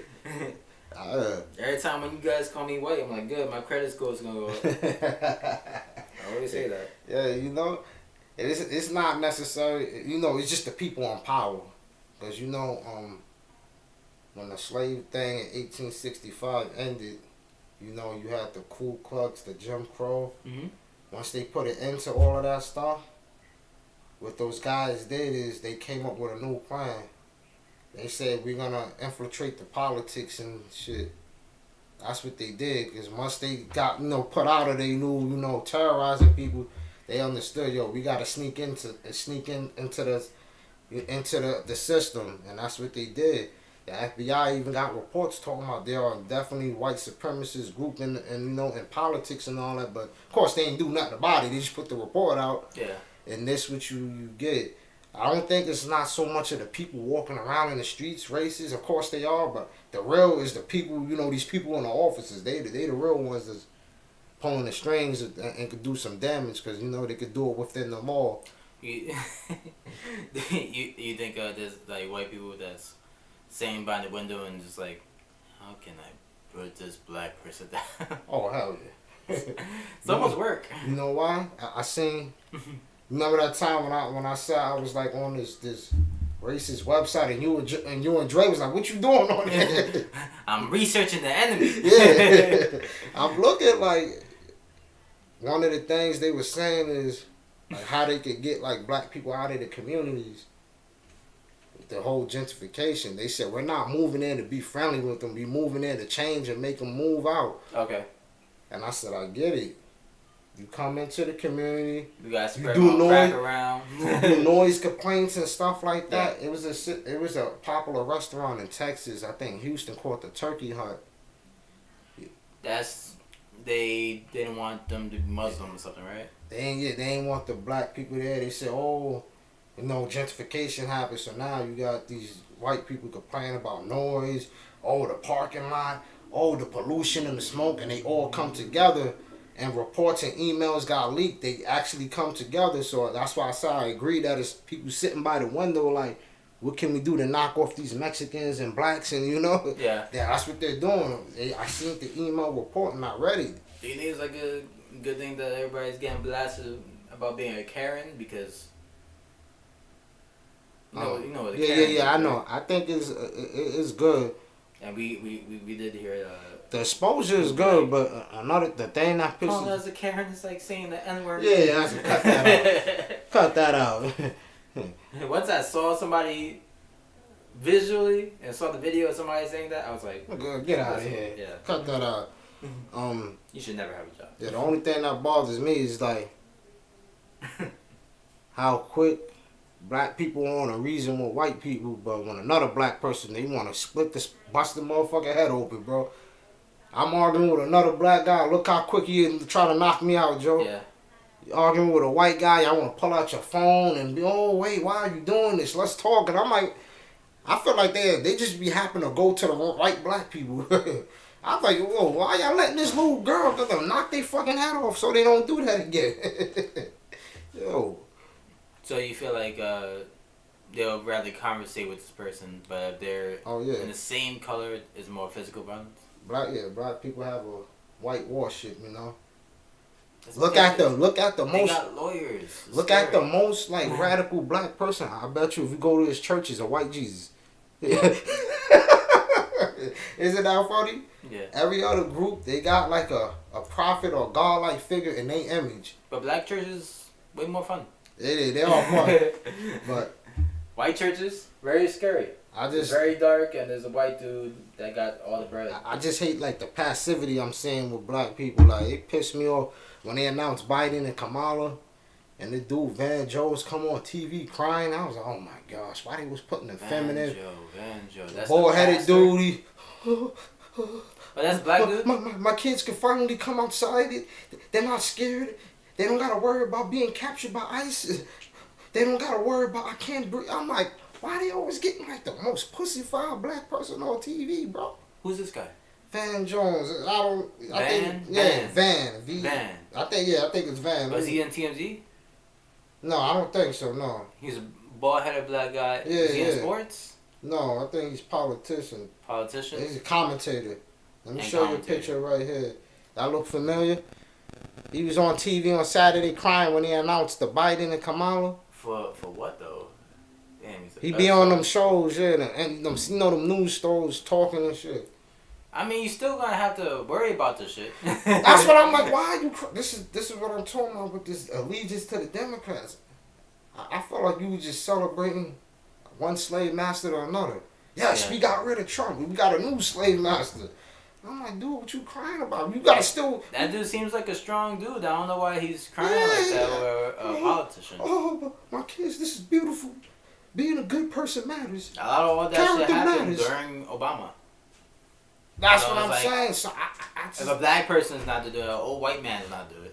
Every time when you guys call me white, I'm like, good, my credit score is gonna go up. I always say that. Yeah, you know, it's not necessary. You know, it's just the people on power, because you know, when the slave thing in 1865 ended, you know, you had the Ku Klux, the Jim Crow. Once they put an end to all of that stuff, what those guys did is they came up with a new plan. They said, we're going to infiltrate the politics and shit. That's what they did. Because once they got, put out of they knew, terrorizing people, they understood, we got to sneak into the system. And that's what they did. The FBI even got reports talking about there are definitely white supremacist group in politics and all that. But of course they ain't do nothing about it. They just put the report out. Yeah. And this what you get. I don't think it's not so much of the people walking around in the streets racist. Of course they are, but the real is the people. These people in the offices. They the real ones that's pulling the strings and could do some damage because they could do it within the law. You think there's like white people that's sitting by the window and just like, how can I put this black person down? Oh hell yeah! It's almost work. You know why? I seen. Remember that time when I said I was like on this racist website and you and Dre was like, what you doing on there? I'm researching the enemy. Yeah. I'm looking like one of the things they were saying is like how they could get like black people out of the communities. The whole gentrification. They said we're not moving in to be friendly with them. We moving in to change and make them move out. Okay. And I said I get it. You come into the community. You guys spread do noise, crack around. You do noise complaints and stuff like that. Yeah. It was a popular restaurant in Texas. I think Houston called the Turkey Hut. They didn't want them to be Muslim or something, right? They ain't want the black people there. They said, gentrification happened, so now you got these white people complaining about noise. Oh, the parking lot. Oh, the pollution and the smoke, and they all come together. And reports and emails got leaked. They actually come together. So that's why I said I agree that it's people sitting by the window like, what can we do to knock off these Mexicans and blacks and Yeah. That's what they're doing. I seen the email report and I read it. Do you think it's like a good thing that everybody's getting blasted about being a Karen? Because you know what a Karen is, I know. I think it's good. And we did hear the exposure is good, but the thing that pisses. Calling us a Karen is like saying the N-word. Yeah, I cut that out. Cut that out. Once I saw somebody visually and saw the video of somebody saying that, I was like, get out of here. Yeah. Cut that out. You should never have a job. Yeah, the only thing that bothers me is like how quick black people want to reason with white people, but when another black person, they want to bust the motherfucking head open, bro. I'm arguing with another black guy. Look how quick he try to knock me out, Joe. Yeah. You're arguing with a white guy, y'all want to pull out your phone and be, oh, wait, why are you doing this? Let's talk. And I'm like, I feel like they just be happen to go to the white black people. I'm like, whoa, why y'all letting this little girl knock their fucking head off so they don't do that again? Yo. So you feel like they'll rather conversate with this person, but if they're in the same color, is more physical violence? Black people have a white warship, That's Look at the they most. got lawyers. It's look scary. at the most radical black person. I bet you if you go to his church, is a white Jesus. Isn't that funny? Yeah. Every other group they got like a prophet or god-like figure in their image. But black churches way more fun. They all fun, but white churches very scary. It's very dark, and there's a white dude that got all the bread. I just hate like the passivity I'm seeing with black people. Like it pissed me off when they announced Biden and Kamala, and the dude Van Jones come on TV crying. I was like, oh my gosh, why they was putting the feminine, Van Joe, that's bald-headed dude. But that's black dude. My kids can finally come outside. They're not scared. They don't gotta worry about being captured by ISIS. They don't gotta worry about I can't breathe. I'm like, why they always getting like the most pussy-fied black person on TV, bro? Who's this guy? Van Jones. Van. Van. I think it's Van. Was he in TMZ? No, I don't think so. No. He's a bald-headed black guy. Yeah, Is he in sports? No, I think he's politician. Politician. He's a commentator. Let me show you a picture right here. That look familiar? He was on TV on Saturday crying when they announced the Biden and Kamala. For what though? Damn, he be on them shows, and them them news stories talking and shit. I mean, you still gonna have to worry about this shit. That's what I'm like. Why are you? This is what I'm talking about with this allegiance to the Democrats. I feel like you were just celebrating one slave master to another. Yes, we got rid of Trump. We got a new slave master. I'm like, dude, what you crying about? You gotta still. That dude seems like a strong dude. I don't know why he's crying like that or a politician. Oh, my kids, this is beautiful. Being a good person matters. A lot of all that shit Character happened matters. during Obama. That's So what I'm it's like, saying. So I just, If a black person is not to do it, an old white man is not to do it.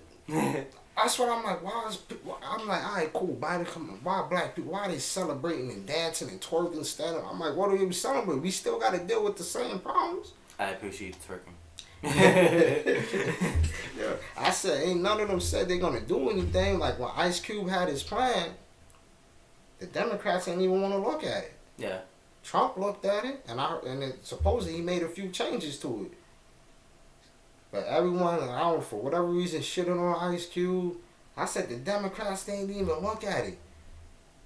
that's what I'm like. I'm like, all right, cool. Why black people? Why are they celebrating and dancing and twerking, standing? I'm like, what are we celebrating? We still got to deal with the same problems. I appreciate twerking. Yeah. I said, ain't none of them said they're gonna do anything. Like when Ice Cube had his plan, the Democrats ain't even want to look at it. Yeah. Trump looked at it, and supposedly he made a few changes to it. But everyone, I don't know, for whatever reason, shitting on Ice Cube. I said the Democrats they didn't even look at it.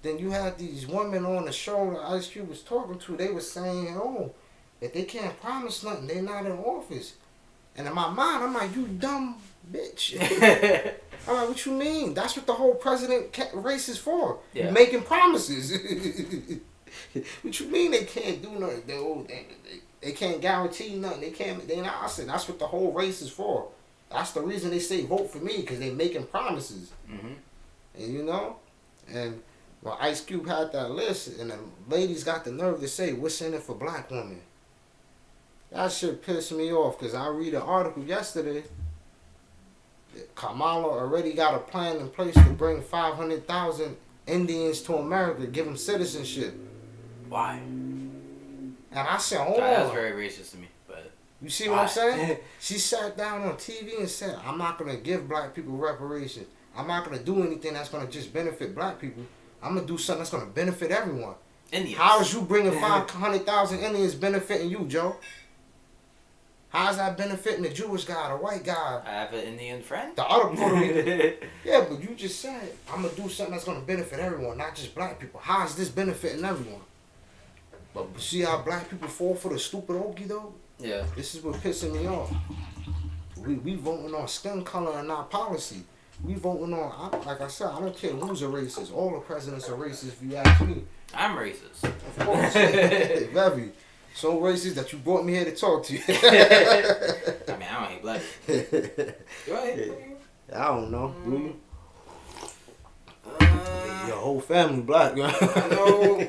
Then you had these women on the show that Ice Cube was talking to. They were saying, oh, if they can't promise nothing, they're not in office. And in my mind, I'm like, you dumb bitch. I'm like, what you mean? That's what the whole president race is for. Yeah. You making promises. What you mean they can't do nothing? They can't guarantee nothing. They not. I said that's what the whole race is for. That's the reason they say vote for me, because they making promises. Mm-hmm. And you know, and well, Ice Cube had that list, and the ladies got the nerve to say, "What's in it for black women?" That shit pissed me off, because I read an article yesterday. Kamala already got a plan in place to bring 500,000 Indians to America, give them citizenship. Why? And I said, hold That's on. very racist to me, but You see what I'm saying? She sat down on TV and said, I'm not going to give black people reparations. I'm not going to do anything that's going to just benefit black people. I'm going to do something that's going to benefit everyone. Indians. How is you bringing 500,000 Indians benefiting you, Joe? How is that benefiting the Jewish guy, the white guy, I have an Indian friend. the other Puerto Rican? Yeah, but you just said, I'm going to do something that's going to benefit everyone, not just black people. How is this benefiting everyone? But see how black people fall for the stupid okie though? Yeah. This is what pissing me off. We voting on skin color and not policy. We voting on, like I said, I don't care who's a racist. All the presidents are racist if you ask me. I'm racist. Of course. Very. So racist that you brought me here to talk to you. I mean, I don't hate black people. Do I hate black people? I don't know. Do you? Your whole family black. I know.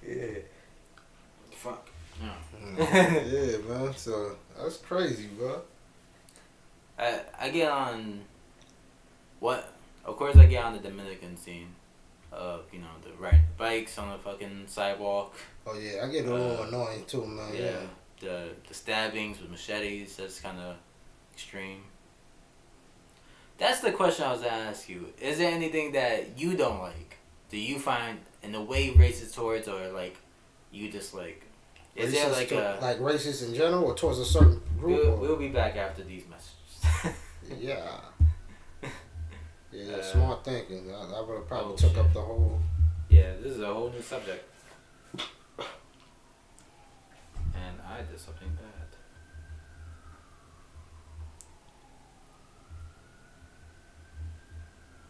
Yeah. Fuck. Yeah, man. So that's crazy, bro. I get on what? Of course, I get on the Dominican scene of the riding bikes on the fucking sidewalk. Oh yeah, I get a little annoying too, man. Yeah, the stabbings with machetes. That's kind of extreme. That's the question I was gonna ask you. Is there anything that you don't like? Do you find in a way racist towards, or like you dislike? Is there like like racist in general, or towards a certain group? We'll be back after these messages. Yeah. Yeah, Uh, smart thinking. I would have probably oh, took shit. up the whole. Yeah, this is a whole new subject. And I did something bad.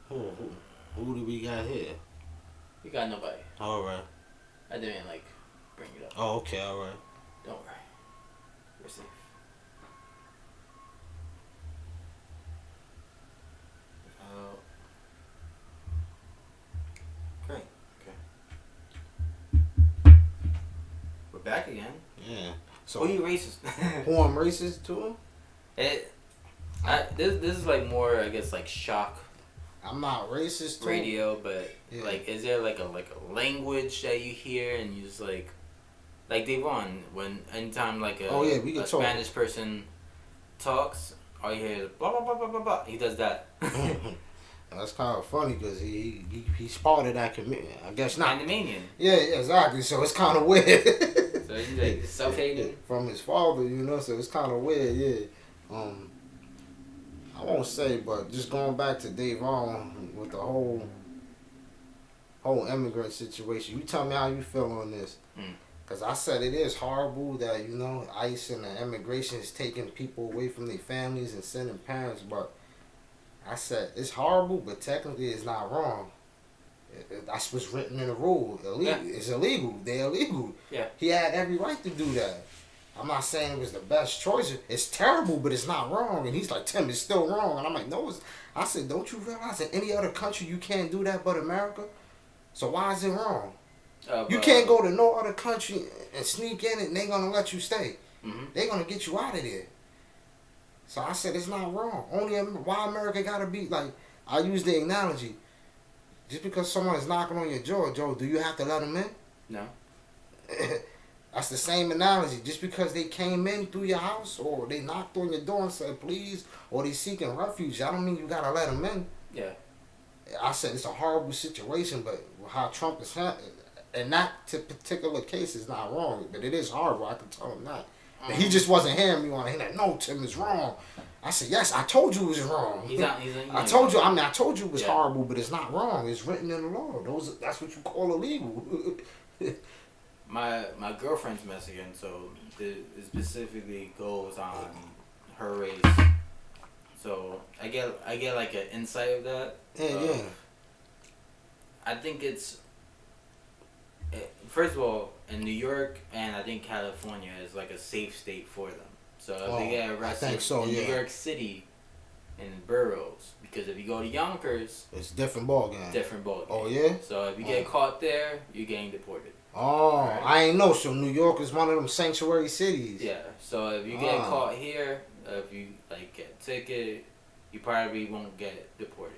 Who do we got here? You got nobody. All right. I didn't bring it up. Oh, okay. All right. Don't worry. We're safe. Great. Okay. We're back again. Yeah. So you racist? Who I'm racist to? This is like more, I guess, like shock I'm not racist to radio, but Yeah. like, is there like a language that you hear and you just like Devon, when anytime like Oh, yeah, we can a talk. Spanish person talks, all you hear is blah blah blah blah blah blah. He does that. That's kind of funny because he's part of that community. I guess not. Panamanian. Yeah, exactly. So it's kind of weird. So he's like self-hating. From his father, so it's kind of weird. Yeah. I won't say, but just going back to Dave Vaughn with the whole immigrant situation. You tell me how you feel on this. Because I said it is horrible that, ICE and the immigration is taking people away from their families and sending parents. But I said it's horrible, but technically it's not wrong. That's what's written in the rule. Illegal. Yeah. It's illegal. They're illegal. Yeah. He had every right to do that. I'm not saying it was the best choice. It's terrible, but it's not wrong. And he's like, Tim, it's still wrong. And I'm like, no. I said, don't you realize in any other country you can't do that but America? So why is it wrong? You can't go to no other country and sneak in and they're going to let you stay. Mm-hmm. They're going to get you out of there. So I said, it's not wrong. Only why America got to be, like, I use the analogy. Just because someone is knocking on your door, Joe, do you have to let them in? No. That's the same analogy. Just because they came in through your house or they knocked on your door and said please or they seeking refuge, I don't mean you gotta let them in. Yeah. I said it's a horrible situation, but how Trump is in that particular case is not wrong, but it is horrible. I can tell him that. But he just wasn't hearing me on it. He like, no, Tim is wrong. I said, yes, I told you it was wrong. I told you. I mean, I told you it was horrible, but it's not wrong. It's written in the law. That's what you call illegal. My girlfriend's Mexican, so it specifically goes on her race. So I get like an insight of that. Yeah. I think it's first of all in New York and I think California is like a safe state for them. So if they get arrested in New York City in boroughs, because if you go to Yonkers, it's different ballgame. Different ballgame. Oh yeah. So if you get caught there, you're getting deported. Oh, right. I ain't know. So New York is one of them sanctuary cities. Yeah. So if you get caught here, if you like get a ticket, you probably won't get deported.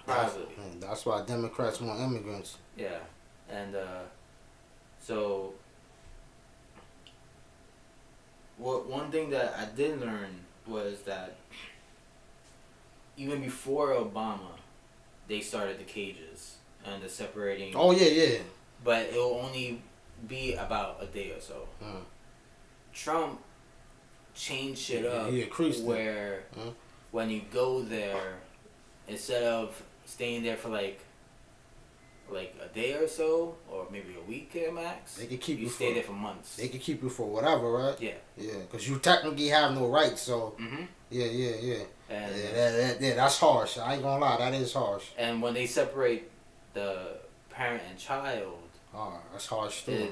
Probably. That's why Democrats want immigrants. Yeah, and so one thing that I did learn was that even before Obama, they started the cages and the separating. Oh yeah. But it'll only be about a day or so. Trump changed shit up where when you go there, instead of staying there for like a day or so, or maybe a week at max, they could keep you stay there for months. They could keep you for whatever, right? Yeah. Yeah, because you technically have no rights, so. Mm-hmm. Yeah. And That's harsh. I ain't gonna lie, that is harsh. And when they separate the parent and child, that's harsh too.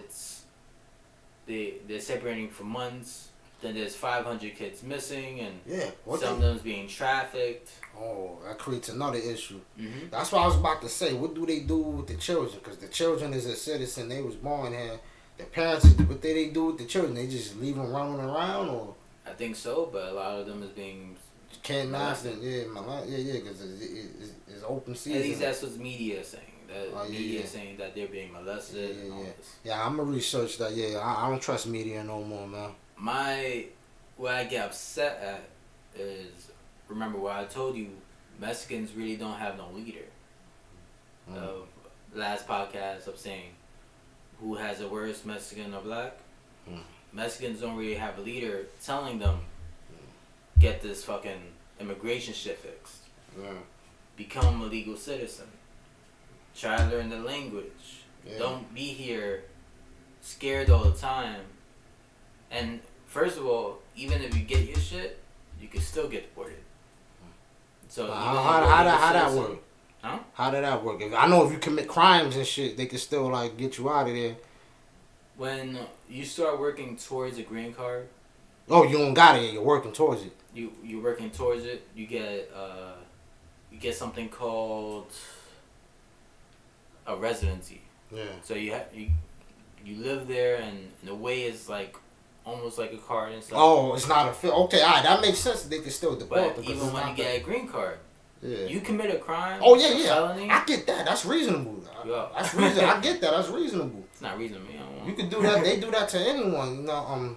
They're separating for months. Then there's 500 kids missing, and some of them's being trafficked. Oh, that creates another issue. Mm-hmm. That's what I was about to say. What do they do with the children? Because the children is a citizen. They was born here. The parents, what they do with the children? They just leave them running around, or? I think so, but a lot of them is being kidnapped. Because it's open season. At least that's what media is saying. Media saying that they're being molested and all this. Yeah, I'm gonna research that. Yeah, I don't trust media no more, man. What I get upset at is, remember what I told you, Mexicans really don't have no leader. Last podcast of saying, who has the worst, Mexican or black? Mexicans don't really have a leader telling them, get this fucking immigration shit fixed. Become a legal citizen. Try to learn the language. Don't be here scared all the time. And first of all, even if you get your shit, you can still get deported. So how that work? Huh? How did that work? I know if you commit crimes and shit, they can still like get you out of there. When you start working towards a green card. Oh, you don't got it yet. You're working towards it. You're working towards it. You get something called a residency. Yeah. So you live there, and in a way it's like almost like a card and stuff. Oh, it's not a okay. Alright, that makes sense. They can still deport. But even when you get a green card, you commit a crime. Oh yeah. Felony, I get that. That's reasonable. That's reasonable. I get that. That's reasonable. It's not reasonable. You can do that. They do that to anyone. You know.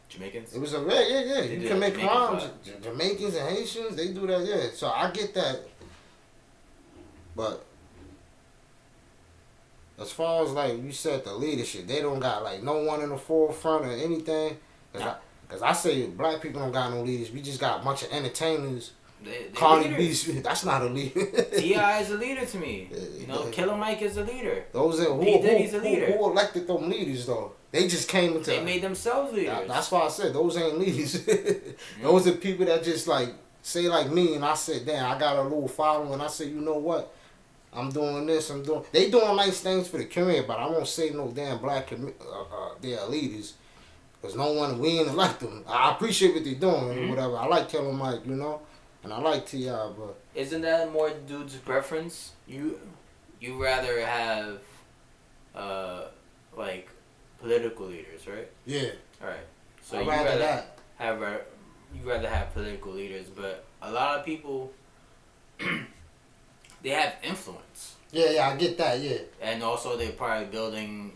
Jamaicans. It was a yeah. You commit crimes. Jamaicans and Haitians, they do that. Yeah. So I get that. But as far as like you said, the leadership, they don't got like no one in the forefront or anything. Cause I say black people don't got no leaders. We just got a bunch of entertainers. Cardi B, that's not a leader. T.I. is a leader to me. You know, Killer Mike is a leader. Those are who elected them leaders though. They just came into. They made themselves leaders. That's why I said those ain't leaders. Those are people that just like say like me, and I said, damn, I got a little following. And I said, you know what? I'm doing this. They doing nice things for the community, but I won't say no damn black. They're leaders. Cause no one, we ain't elect them. I appreciate what they're doing Mhm. and whatever. I like Killer Mike, you know, and I like T.I., but Isn't that more dude's preference? You rather have like political leaders, right? yeah, All right. So I'd you rather that. have you rather have political leaders, but a lot of people they have influence, Yeah, I get that. Yeah, and also they're probably building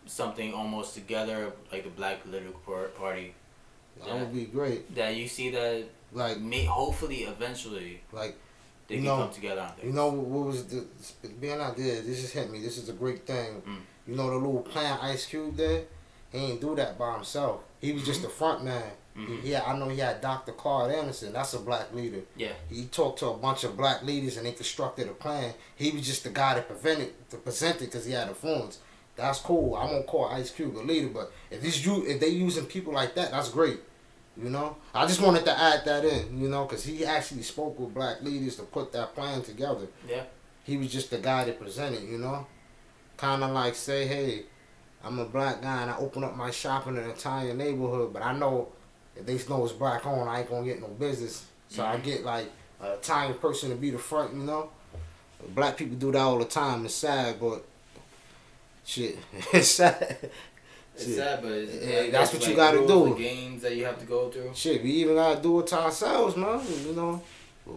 something almost together, like the Black Political Party. that would be great. That you see that Like, hopefully eventually like they you can know, come together on things. you know what was the being out there? This just hit me. This is a great thing. Mm. You know the little plan Ice Cube did. He ain't do that by himself. He was just the front man. Mhm. I know he had Dr. Claude Anderson. That's a black leader. Yeah. He talked to a bunch of black leaders and they constructed a plan. He was just the guy to present it because he had influence. That's cool. I won't call Ice Cube a leader, but if they using people like that, that's great. You know, I just wanted to add that in. You know, because he actually spoke with black leaders to put that plan together. Yeah. He was just the guy that presented. You know, kind of like say, hey, I'm a black guy and I open up my shop in an Italian neighborhood, but I know if they know it's black owned, I ain't gonna get no business. So I get like an Italian person to be the front, you know. Black people do that all the time. It's sad, but shit, it's sad. It's Shit. sad, but it's, Yeah, that's what you like gotta rules do. and games that you have to go through. Shit, we even gotta do it to ourselves, man. You know,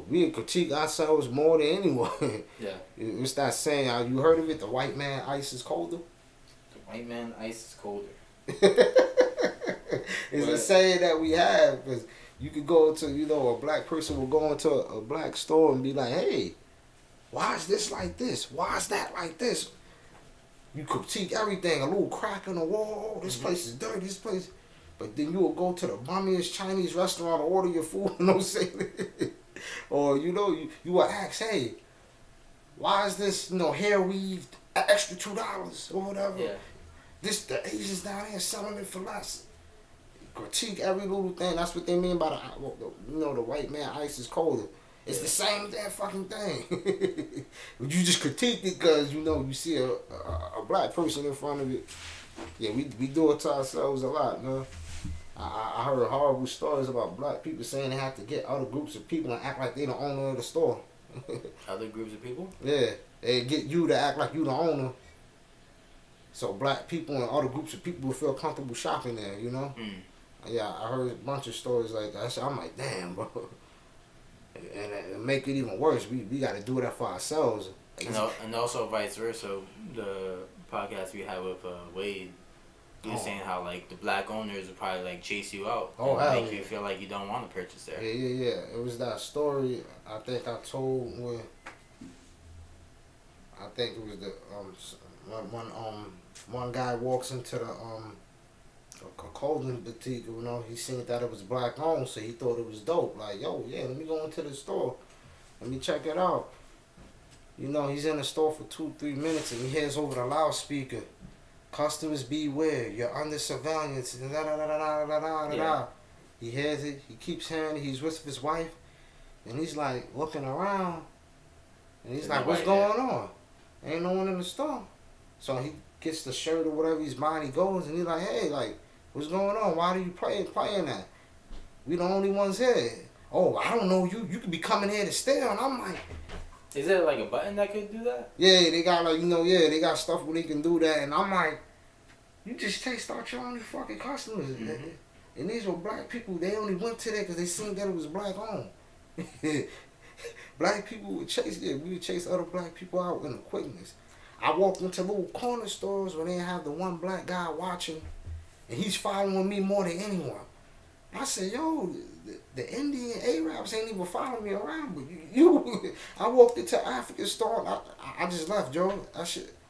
we critique ourselves more than anyone. Yeah. It's that saying, you heard of it? The white man ice is colder. The white man ice is colder. It's a saying that we have, because you could go to, you know, a black person will go into a black store and be like, hey, why is this like this? Why is that like this? You critique everything, a little crack in the wall, this place is dirty, this place. But then you will go to the bummiest Chinese restaurant and order your food and don't say it. Or, you know, you will ask, hey, why is this, you know, hair weaved extra $2 or whatever? Yeah. This, the Asians down here selling it for less. Critique every little thing. That's what they mean by the you know, the white man ice is colder. It's the same damn fucking thing. You just critique it because, you know, you see a black person in front of it. Yeah, we do it to ourselves a lot, man. I heard horrible stories about black people saying they have to get other groups of people and act like they the owner of the store. Other groups of people? Yeah, they get you to act like you the owner. So black people and other groups of people will feel comfortable shopping there, you know? Mm. Yeah, I heard a bunch of stories like that. So I'm like, damn, bro. And to make it even worse, we got to do that for ourselves. And also vice versa. The podcast we had with Wade, he was saying how like the black owners would probably like chase you out Oh, and hell make yeah. you feel like you don't want to purchase there. Yeah. It was that story I think I told when I think it was the one guy walks into the a clothing boutique, you know, he seen that it was black owned, so he thought it was dope. Like, yo, yeah, let me go into the store. Let me check it out. You know, he's in the store for 2-3 minutes and he hears over the loudspeaker, customers beware, you're under surveillance. Da, da, da, da, da, da, da, da. Yeah. He hears it, he keeps hearing it, he's with his wife, and he's like looking around, and he's There's like, what's nobody going on? Ain't no one in the store. So he gets the shirt or whatever he's buying, he goes, and he's like, hey, like, what's going on? Why do you playing that? We the only ones here. Oh, I don't know you. You could be coming here to steal. And I'm like, Is there like a button that could do that? yeah, they got like, you know, yeah, they got stuff where they can do that. And I'm like, you just start your only fucking customers. Mm-hmm. And these were black people. They only went to that because they seen that it was black owned. Black people would chase, we would chase other black people out in the quickness. I walked into little corner stores where they have the one black guy watching, and he's following me more than anyone. I said, yo, the Indian Arabs ain't even following me around, but you I walked into an African store, and I just left, Joe.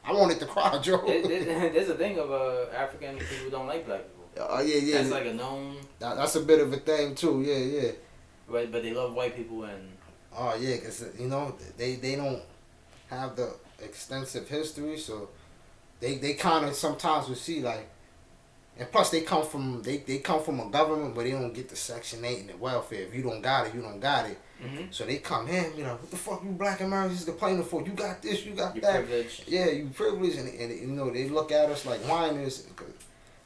I wanted to cry, Joe. There's a thing of African people don't like black people. Oh, yeah. That's like a known. That's a bit of a thing, too, yeah. But they love white people and. Oh, yeah, because, you know, they don't have the extensive history, so they kind of sometimes will see, like, and plus they come from a government, but they don't get the Section 8 and the welfare. If you don't got it, you don't got it. Mm-hmm. So they come here and be like, what the fuck you black Americans complaining for? You got this, you got You're that. privileged. Yeah, you privileged, and you know, they look at us like whiners.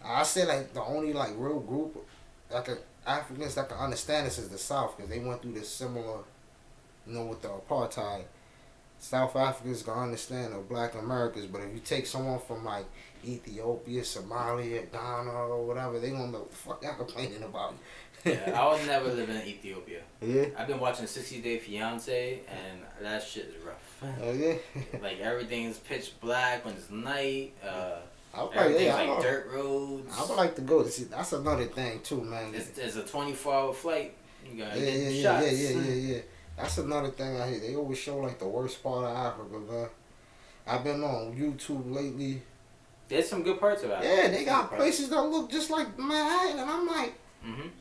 I say like the only like real group like Africans that can understand this is the South because they went through this similar, with the apartheid. South Africans can understand the Black Americans, but if you take someone from like Ethiopia, Somalia, Ghana, or whatever, they gonna be what the fuck y'all complaining about. Yeah, I would never live in Ethiopia. Yeah. I've been watching 60 Day Fiance, and that shit is rough. Oh yeah. Like everything's pitch black when it's night. I would Everything's like, like dirt roads. I would like to go to see. That's another thing too, man. It's a 24-hour flight. You gotta get Yeah. shots. That's another thing I hear. They always show like the worst part of Africa, man. I've been on YouTube lately. There's some good parts of it. Yeah, they got places that look just like Manhattan, and I'm like,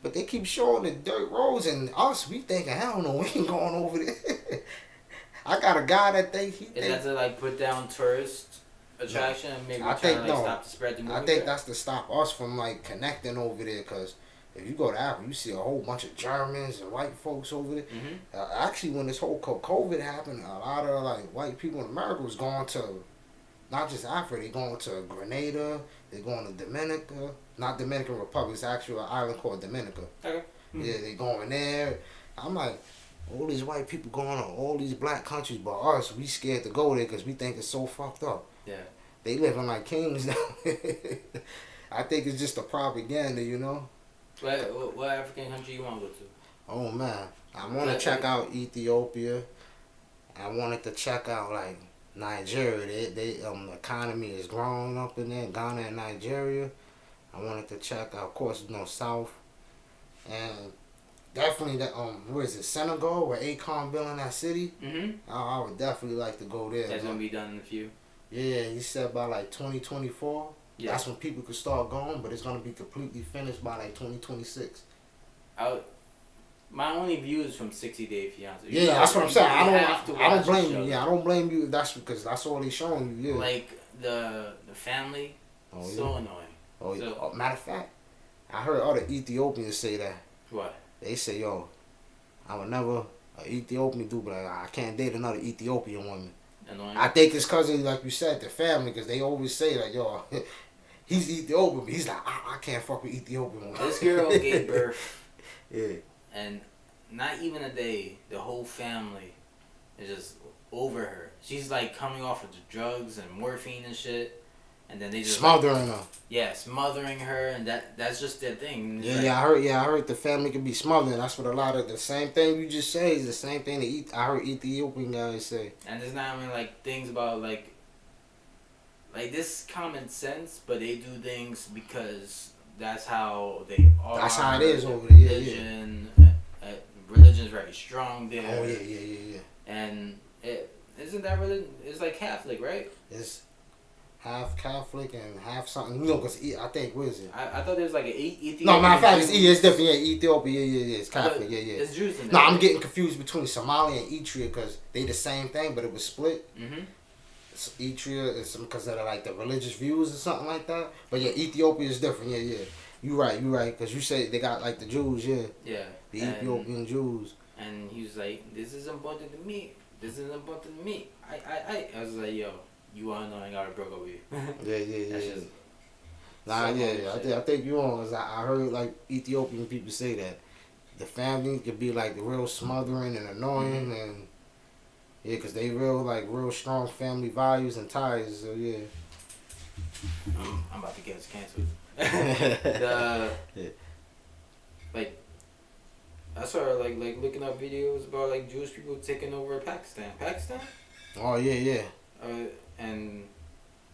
but they keep showing the dirt roads, and us, we thinking, hell no, we ain't going over there. I got a guy that Is that to like put down tourist attraction and maybe stop the spread the movie? I think that's to stop us from like connecting over there, cause if you go to Africa, you see a whole bunch of Germans and white folks over there. Actually, when this whole COVID happened, a lot of like white people in America was going to not just Africa, they going to Grenada, they going to Dominica, not Dominican Republic, it's actually an island called Dominica. Okay. Yeah, they going there. I'm like, all these white people going to all these black countries, but us, we scared to go there because we think it's so fucked up. Yeah. They living like kings now. I think it's just a propaganda, What African country you want to go to? Oh man, I want to check out Ethiopia. I wanted to check out like Nigeria. They the economy is growing up in there. Ghana and Nigeria. I wanted to check out, of course, South, and definitely that where is it, Senegal, where Akon building that city. I would definitely like to go there. That's gonna be done in a few. Yeah, he said by like 2024. Yeah. That's when people could start going, but it's gonna be completely finished by like 2026. My only view is from 60 Day Fiance. Yeah, that's what I'm saying. I don't blame you. you. Yeah, I don't blame you. That's because that's all they showing you. Yeah. Like the family, so annoying. Oh yeah. Matter of fact, I heard other Ethiopians say that. What? They say, yo, I would never an Ethiopian dude, but I can't date another Ethiopian woman. Annoying. I think it's cause of, like you said, the family, because they always say like, yo, he's Ethiopian, but he's like, I can't fuck with Ethiopian women. This girl gave birth. Yeah. And not even a day, the whole family is just over her. She's like coming off of the drugs and morphine and shit. And then they just smothering her. Yeah, smothering her, and that's just their thing. Yeah, I heard the family can be smothering. That's what a lot of the same thing you just say is the same thing that I heard Ethiopian guys say. And there's not even like things about like this common sense, but they do things because that's how they are. That's how it is over there. Religion, religion's very strong there. Oh yeah. And isn't that religion? It's like Catholic, right? It's half Catholic and half something. Because I think, what is it? I thought there was like an Ethiopian. No, matter of fact, it's different. Yeah, Ethiopia. Yeah. It's Catholic. Yeah. It's Jews in there. No, I'm getting confused between Somalia and Eritrea because they the same thing, but it was split. Eritrea is because of like the religious views or something like that. But yeah, Ethiopia is different. Yeah. You right. Because you say they got like the Jews. Yeah. Yeah. The Ethiopian Jews. And he was like, "This is important to me. This is important to me." I was like, "Yo, you are knowing I broke up with you." Yeah. Nah, I think you're on. Cause I heard like Ethiopian people say that the family could be like real smothering and annoying, and yeah, cause they real strong family values and ties. So yeah. I'm about to get us canceled. Like I started like looking up videos about like Jewish people taking over Pakistan. Oh yeah. And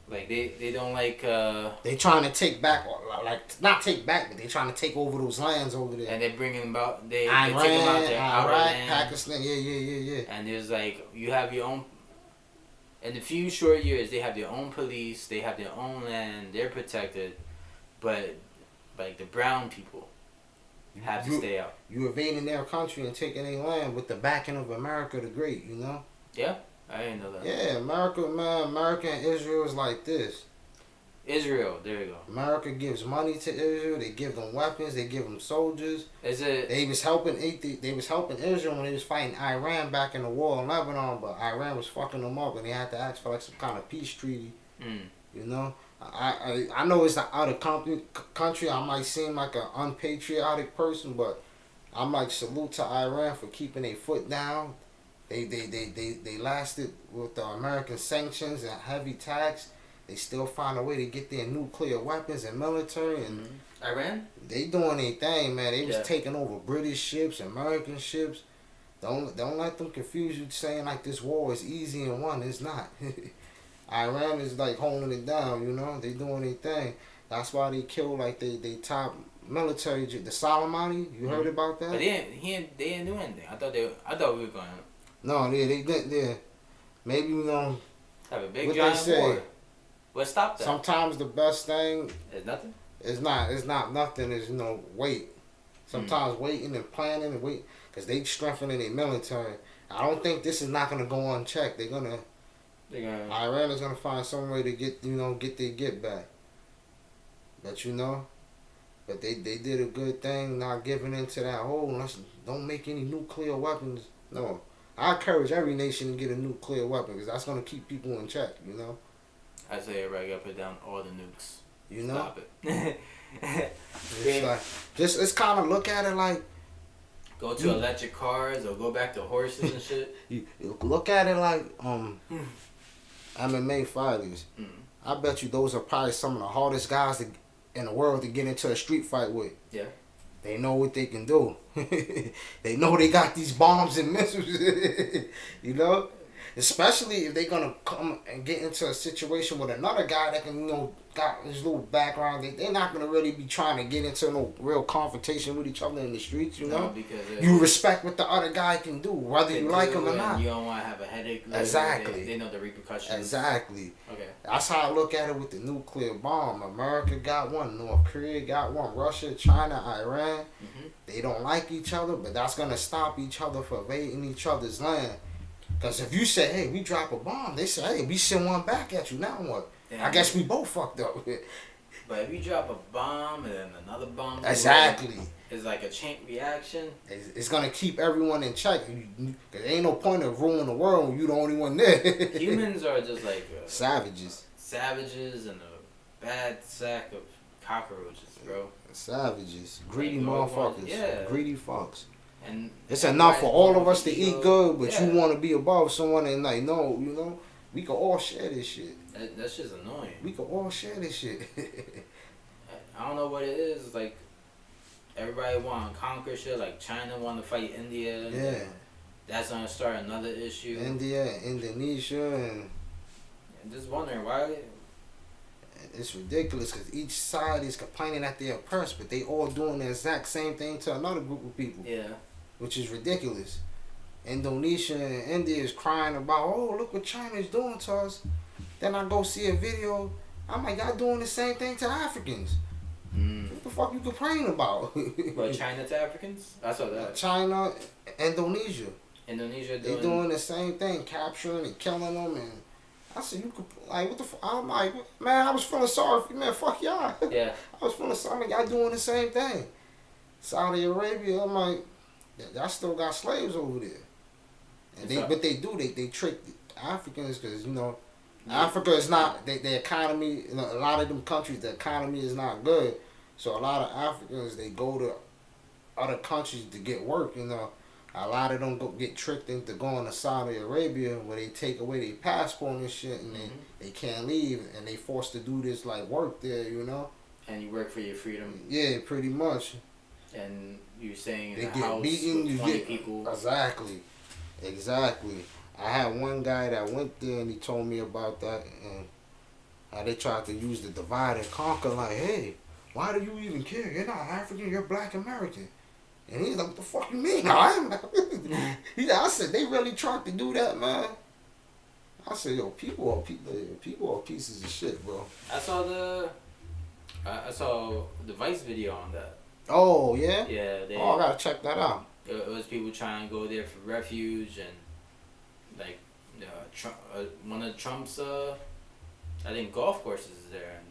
like they don't like. They trying to take back, like not take back, but they trying to take over those lands over there. And they bring them about. They Iran, take them out their outer land. Pakistan. Yeah. And there's like you have your own. In a few short years, they have their own police. They have their own land. They're protected, but like the brown people have to stay out. You invading their country and taking their land with the backing of America the Great. Yeah. I didn't know that. Yeah, America and Israel is like this. Israel, there you go. America gives money to Israel. They give them weapons. They give them soldiers. They was helping Israel when they was fighting Iran back in the war in Lebanon, but Iran was fucking them up, and they had to ask for like some kind of peace treaty. You know, I know it's out of country. I might seem like an unpatriotic person, but I'm like salute to Iran for keeping their foot down. They lasted with the American sanctions and heavy tax. They still find a way to get their nuclear weapons and military, and Iran? they doing their thing, man. They was Yeah. taking over British ships, American ships. Don't let them confuse you saying like this war is easy and won. It's not. Iran is like holding it down, you know. They doing their thing. That's why they killed like they top military. The Soleimani. You heard about that? But they didn't do anything. I thought we were going to No, they didn't. Yeah, maybe you know. have a big What they giant say? war. What stopped that? Sometimes the best thing It's nothing. is not. It's not nothing. Is wait. Sometimes waiting and planning and wait because they strengthening their military. I don't think this is not gonna go unchecked. They're gonna. Iran is gonna find some way to get their get back. But they did a good thing not giving into that whole don't make any nuclear weapons. No, I encourage every nation to get a nuclear weapon because that's gonna keep people in check. I say everybody gotta put down all the nukes. You know. Stop it. It's like let's kind of look at it like Go to electric cars or go back to horses and shit. you look at it like MMA fighters. I bet you those are probably some of the hardest guys in the world to get into a street fight with. Yeah. They know what they can do. They know they got these bombs and missiles. Especially if they're gonna come and get into a situation with another guy that can, got his little background. They're not gonna really be trying to get into no real confrontation with each other in the streets. No, because you respect what the other guy can do, whether you like him or not. You don't want to have a headache. Exactly. They know the repercussions. Exactly. Okay. That's how I look at it with the nuclear bomb. America got one, North Korea got one, Russia, China, Iran. They don't like each other, but that's gonna stop each other from invading each other's land. Because if you say, hey, we drop a bomb, they say, hey, we send one back at you, now what? Yeah. I guess we both fucked up. But if you drop a bomb and then another bomb, Exactly. It's like a chain reaction. It's going to keep everyone in check. There ain't no point of ruling the world when you the only one there. Humans are just like savages. Savages and a bad sack of cockroaches, bro. Savages. Greedy Like, motherfuckers. yeah. Greedy fucks. And it's enough for all of us to eat good, but yeah. you want to be above someone and like, no, we can all share this shit. That's just annoying. We can all share this shit. I don't know what it is. It's like everybody want to conquer shit. Like China want to fight India. Yeah. That's gonna start another issue. India, Indonesia, and just wondering why. It's ridiculous because each side is complaining that they're oppressed, but they all doing the exact same thing to another group of people. Yeah. Which is ridiculous. Indonesia and India is crying about, oh, look what China's doing to us. Then I go see a video. I'm like, y'all doing the same thing to Africans. What the fuck you complaining about? But China to Africans? I saw that. China, Indonesia. Indonesia They doing the same thing, capturing and killing them. And I said, you could, like, what the fuck? I'm like, man, I was feeling sorry for you, man. Fuck y'all. Yeah. I was feeling sorry. Y'all doing the same thing. Saudi Arabia, I'm like, y'all still got slaves over there. And they trick Africans because, Africa is not, the economy, a lot of them countries, the economy is not good. So a lot of Africans, they go to other countries to get work, A lot of them get tricked into going to Saudi Arabia where they take away their passport and shit and they can't leave and they forced to do this like work there, And you work for your freedom. Yeah, pretty much. And you're saying they in a get house beaten, with 20 people. Exactly. I had one guy that went there and he told me about that and how they tried to use the divide and conquer like, hey, why do you even care? You're not African, you're Black American. And he's like, what the fuck you mean? I said, they really tried to do that, man. I said, yo, people are pieces of shit, bro. I saw the Vice video on that. Oh, yeah? Yeah. I gotta check that out. It was people trying to go there for refuge and like Trump, one of Trump's I think golf courses is there. And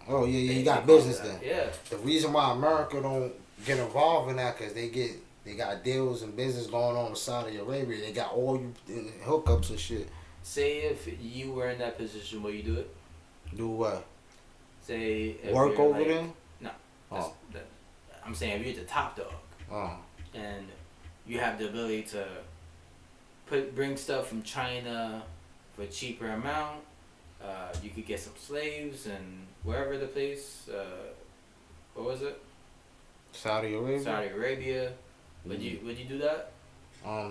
oh yeah, you got business there. Yeah. The reason why America don't get involved in that because they got deals and business going on with Saudi Arabia. They got oil hookups and shit. Say if you were in that position, would you do it? Do what? Say if Work you're, over like, there? No. That's, Oh. that, I'm saying if you're the top dog Oh. and you have the ability to bring stuff from China for a cheaper amount, you could get some slaves and wherever the place. What was it? Saudi Arabia? Saudi Arabia. Would you do that?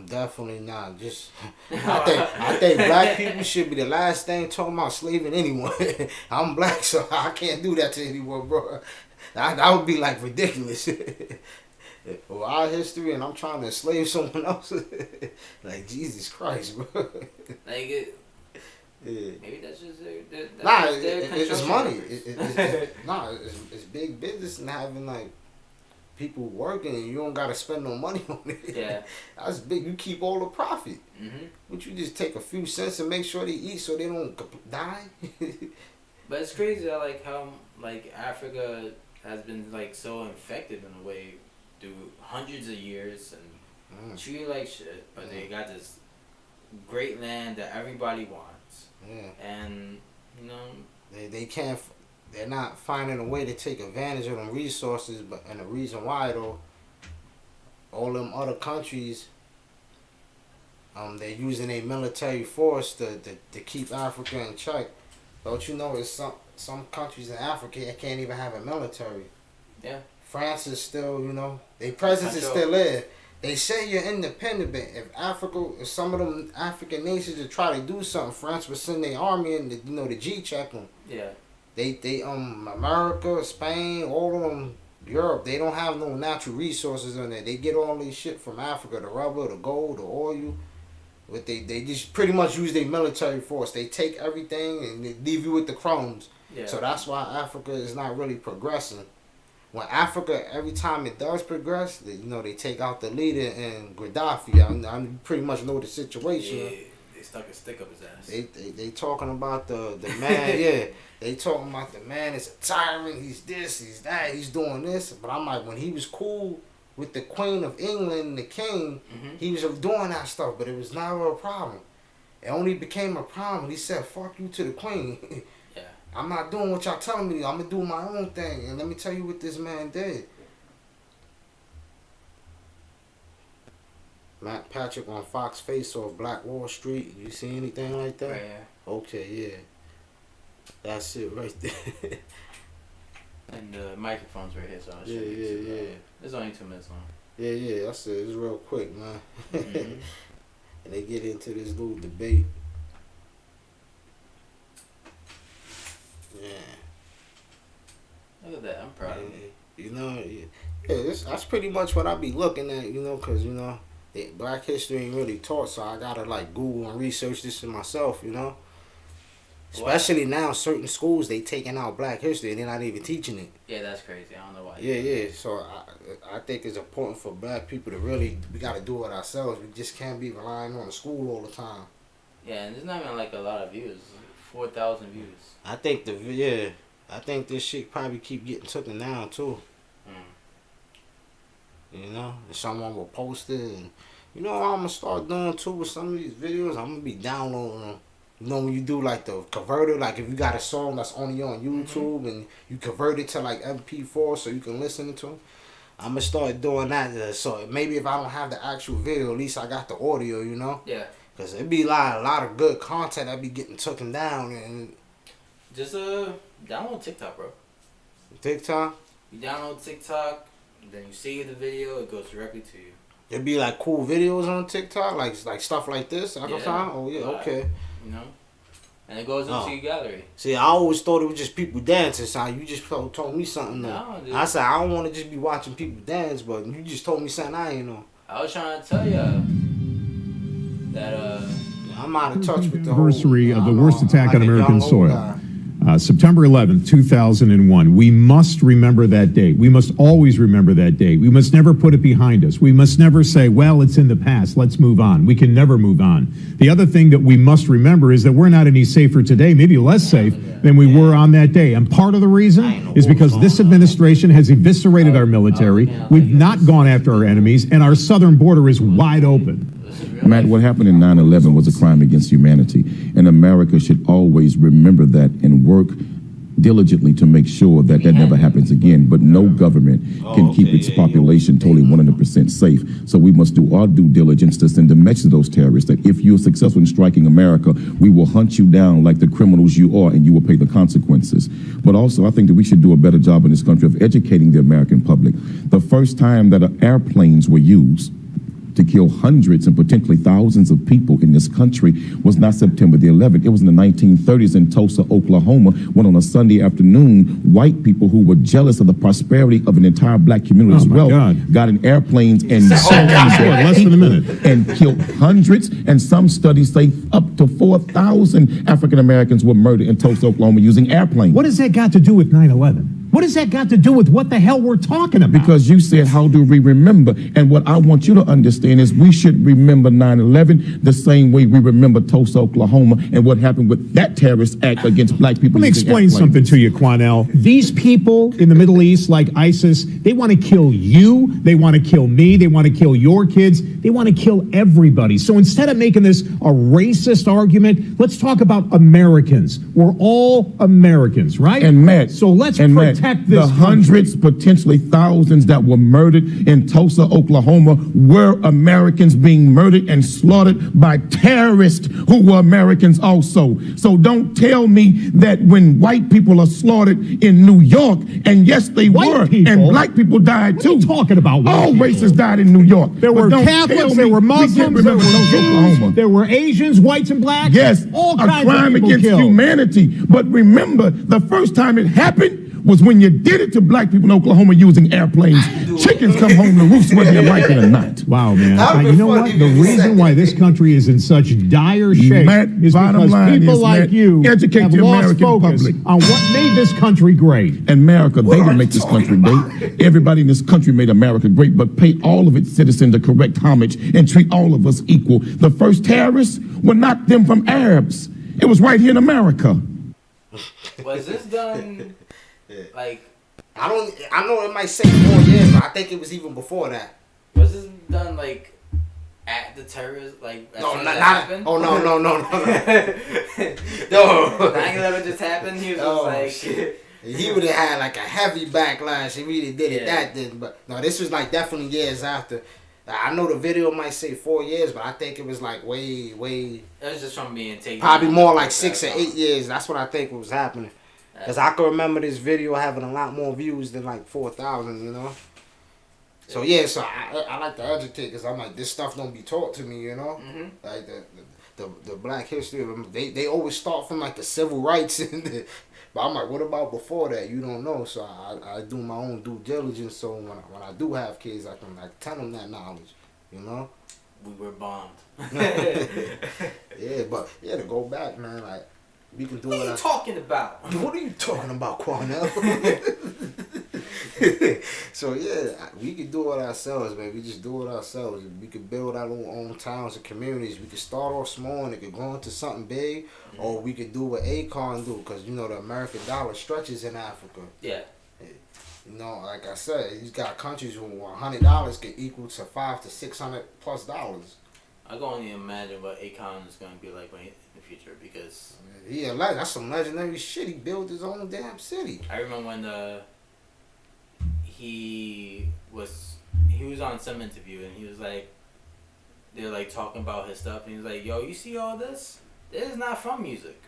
Definitely not. Just I think black people should be the last thing talking about slaving anyone. I'm black, so I can't do that to anyone, bro. That would be like ridiculous. For our history, and I'm trying to enslave someone else. Like Jesus Christ, bro. Like it. Yeah. Maybe that's just It's money. It's big business and having like people working and you don't gotta spend no money on it. Yeah. That's big. You keep all the profit. Mhm. But you just take a few cents and make sure they eat so they don't die. But it's crazy that like how like Africa has been like so infected in a way through hundreds of years and treated like shit, but they got this great land that everybody wants. Yeah. And you know They can't. They're not finding a way to take advantage of them resources, and the reason why though, all them other countries, they're using a military force to keep Africa in check. Don't you know? It's some countries in Africa that can't even have a military. Yeah. France is still, their presence is still there. They say you're independent, but if some of them African nations to try to do something, France would send their army and the G check them. Yeah. They America, Spain, all of them, Europe, they don't have no natural resources in there. They get all this shit from Africa, the rubber, the gold, the oil. But they just pretty much use their military force. They take everything and they leave you with the crumbs. Yeah. So that's why Africa is not really progressing. When Africa, every time it does progress, they take out the leader and Gaddafi. I pretty much know the situation. Yeah, they stuck a stick up his ass. They talking about the man, yeah. They talking about the man is a tyrant. He's this, he's that, he's doing this. But I'm like, when he was cool with the Queen of England and the King, he was doing that stuff, but it was never a problem. It only became a problem. He said, "Fuck you to the Queen." Yeah. I'm not doing what y'all telling me. I'm gonna do my own thing. And let me tell you what this man did. Matt Patrick on Fox Face Off, Black Wall Street. You see anything like that? right here. Okay, yeah. That's it right there. And the microphone's right here, so I'll show Yeah, you. yeah. It's only 2 minutes long. Yeah, that's it. It's real quick, man. Mhm. And they get into this little debate. Yeah. Look at that. I'm proud of him. That's pretty much what I be looking at, because, Black history ain't really taught, so I gotta, Google and research this for myself, Especially now, certain schools, they taking out Black history and they're not even teaching it. Yeah, that's crazy. I don't know why. Yeah. So I think it's important for Black people to we gotta do it ourselves. We just can't be relying on the school all the time. Yeah, and there's not even a lot of views. 4,000 views. I think this shit probably keep getting taken down too. And someone will post it, and what I'm gonna start doing too with some of these videos, I'm gonna be downloading them. When you do the converter, if you got a song that's only on YouTube and you convert it to MP4 so you can listen to them, I'm gonna start doing that. So maybe if I don't have the actual video, at least I got the audio, Yeah. Cause it be a lot of good content that be getting taken down and. Just download TikTok, bro. TikTok. You download TikTok, then you save the video, it goes directly to you. There be cool videos on TikTok, like stuff like this. I can find. Oh yeah, okay. And it goes into your gallery. See, I always thought it was just people dancing. So you just told me something. No, dude. I said I don't want to just be watching people dance, but you just told me something I ain't know. I was trying to tell you that I'm out of touch with the anniversary of the worst attack on a American young old soil. guy. September 11th, 2001. We must remember that date. We must always remember that date. We must never put it behind us. We must never say, well, it's in the past. Let's move on. We can never move on. The other thing that we must remember is that we're not any safer today, maybe less safe than we were on that day. And part of the reason is because this administration has eviscerated our military. We've not gone after our enemies, and our southern border is wide open. Matt, what happened in 9/11 was a crime against humanity, and America should always remember that and work diligently to make sure that that never happens again. But no government can keep its population totally 100% safe. So we must do our due diligence to send a message to those terrorists that if you're successful in striking America, we will hunt you down like the criminals you are, and you will pay the consequences. But also, I think that we should do a better job in this country of educating the American public. The first time that airplanes were used to kill hundreds and potentially thousands of people in this country was not September the 11th. It was in the 1930s in Tulsa, Oklahoma, when on a Sunday afternoon, white people who were jealous of the prosperity of an entire black community as well got in airplanes and less than a minute and killed hundreds. And some studies say up to 4,000 African Americans were murdered in Tulsa, Oklahoma using airplanes. What has that got to do with 9/11? What has that got to do with what the hell we're talking about? Because you said, how do we remember? And what I want you to understand is we should remember 9/11 the same way we remember Tulsa, Oklahoma, and what happened with that terrorist act against black people. Let me explain something to you, Quanell. These people in the Middle East, like ISIS, they want to kill you. They want to kill me. They want to kill your kids. They want to kill everybody. So instead of making this a racist argument, let's talk about Americans. We're all Americans, right? And Matt, so let's protect this the hundreds, potentially thousands that were murdered in Tulsa, Oklahoma, were Americans being murdered and slaughtered by terrorists who were Americans also. So don't tell me that when white people are slaughtered in New York, and yes, they were, and black people died too. What are you talking about? All races died in New York. There were Catholics, there were Muslims, there were Jews, there were Asians, whites and blacks. Yes, all a kinds crime of people against killed. humanity. But remember, the first time it happened was when you did it to black people in Oklahoma using airplanes. Chickens come home to roost whether you like it or not. Wow, man. You know what? The reason why this country is in such dire shape is because people like you have lost focus on what made this country great. And America, they didn't make this country great. Everybody in this country made America great, but pay all of its citizens the correct homage and treat all of us equal. The first terrorists were not them from Arabs. It was right here in America. Was this done? Like, I know it might say 4 years, but I think it was even before that. Was this done like at the terrorist, like No, not. happened? Oh no. No, 9/11 just happened. He was just like, shit. He would have had like a heavy backlash if he really did it that then. But no, this was like definitely years after. I know the video might say 4 years, but I think it was like way. It was just from being taken. Probably more like 6 or 8 years. That's what I think was happening. Because I can remember this video having a lot more views than like 4,000, you know? So yeah, so I like to educate because I'm like, this stuff don't be taught to me, you know? Mm-hmm. Like the black history, they always start from like the civil rights. But I'm like, what about before that? You don't know. So I do my own due diligence. So when I do have kids, I can like tell them that knowledge, you know? We were bombed. Yeah, but yeah, to go back, man, like, we can do what are you talking about? What are you talking about, Quanell? So yeah, we can do it ourselves, man. We just do it ourselves. We can build our own towns and communities. We can start off small and it could grow into something big, or we could do what Akon do, because you know the American dollar stretches in Africa. Yeah. You know, like I said, he's got countries where $100 can equal to $500 to $600+. I can only imagine what Akon is going to be like in the future because that's some legendary shit. He built his own damn city. I remember when he was on some interview and he was like, they're like talking about his stuff and he was like, yo, you see all this? This is not from music.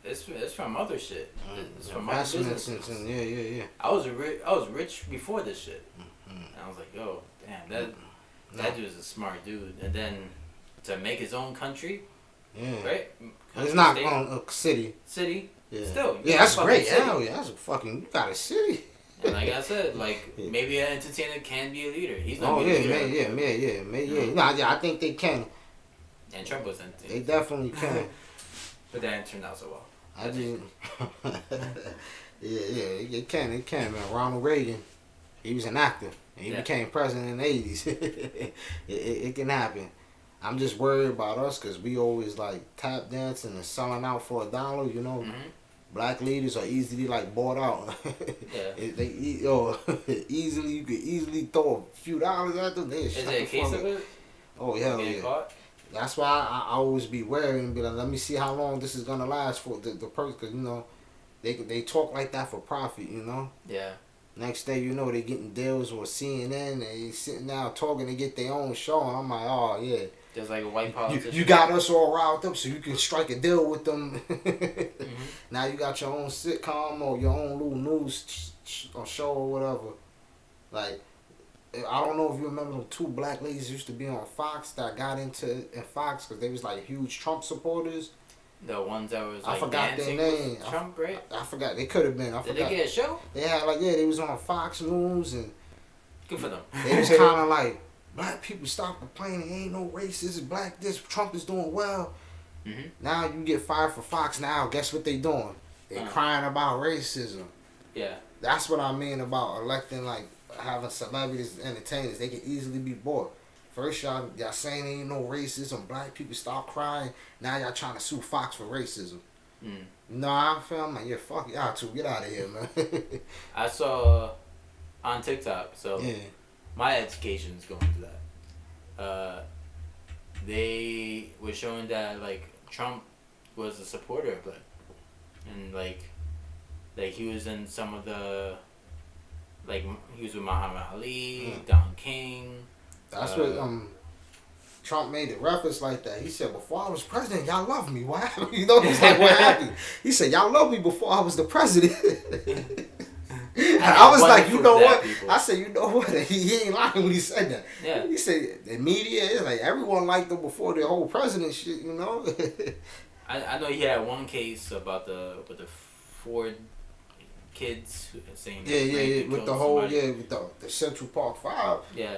It's from other shit. It's from other businesses. Yeah. I was rich before this shit. And I was like, yo, damn, that dude's a smart dude. And then to make his own country, right? It's not a city. City. Yeah. Still. Yeah, that's great. Hell yeah, that's a fucking. You got a city. And like I said, like maybe an entertainer can be a leader. He's not. Yeah. No, I think they can. And Trump was entertainer. They definitely can. But that didn't turn out so well. I just. It can, man. Ronald Reagan, he was an actor. And he became president in the 80s. it can happen. I'm just worried about us because we always like tap dancing and selling out for $1, you know. Mm-hmm. Black leaders are easily like bought out. You could easily throw a few dollars at them. Is there a case of it? Oh hell yeah. That's why I always be wary and be like, let me see how long this is gonna last for the person, because you know, they talk like that for profit, you know. Yeah. Next thing you know, they getting deals with CNN. They sitting down talking to get their own show, and I'm like, oh yeah. There's like a white politician. You got us all riled up so you can strike a deal with them. Now you got your own sitcom or your own little news or show or whatever. Like, I don't know if you remember them two black ladies used to be on Fox that got into Fox because they was like huge Trump supporters. The ones that was I like forgot dancing their with name. Trump, right? I forgot. They could have been. I Did forgot. they get a show? They had like, yeah, they was on Fox News and Good for them. they was kind of like, black people stop complaining. Ain't no racism. Black this. Trump is doing well. Mhm. Now you get fired for Fox. Now guess what they doing? They crying about racism. Yeah. That's what I mean about electing, like having celebrities, entertainers. They can easily be bought. First y'all saying ain't no racism. Black people stop crying. Now y'all trying to sue Fox for racism. No, I feel like, yeah, fuck y'all too. Get out of here, man. I saw on TikTok, so Yeah. my education is going to that. They were showing that like Trump was a supporter of black, and like he was in some of the, like he was with Muhammad Ali, Don King. That's what Trump made the reference like that. He said, before I was president, y'all loved me. What happened? You know, he's like, what happened? He said, y'all loved me before I was the president. And I was like, you know what? People. I said, you know what? He ain't lying when he said that. Yeah. He said, the media is like, everyone liked him before the whole president shit, you know? I know he had one case about with the Ford kids saying Yeah, with the whole, somebody. with the Central Park 5. Yeah.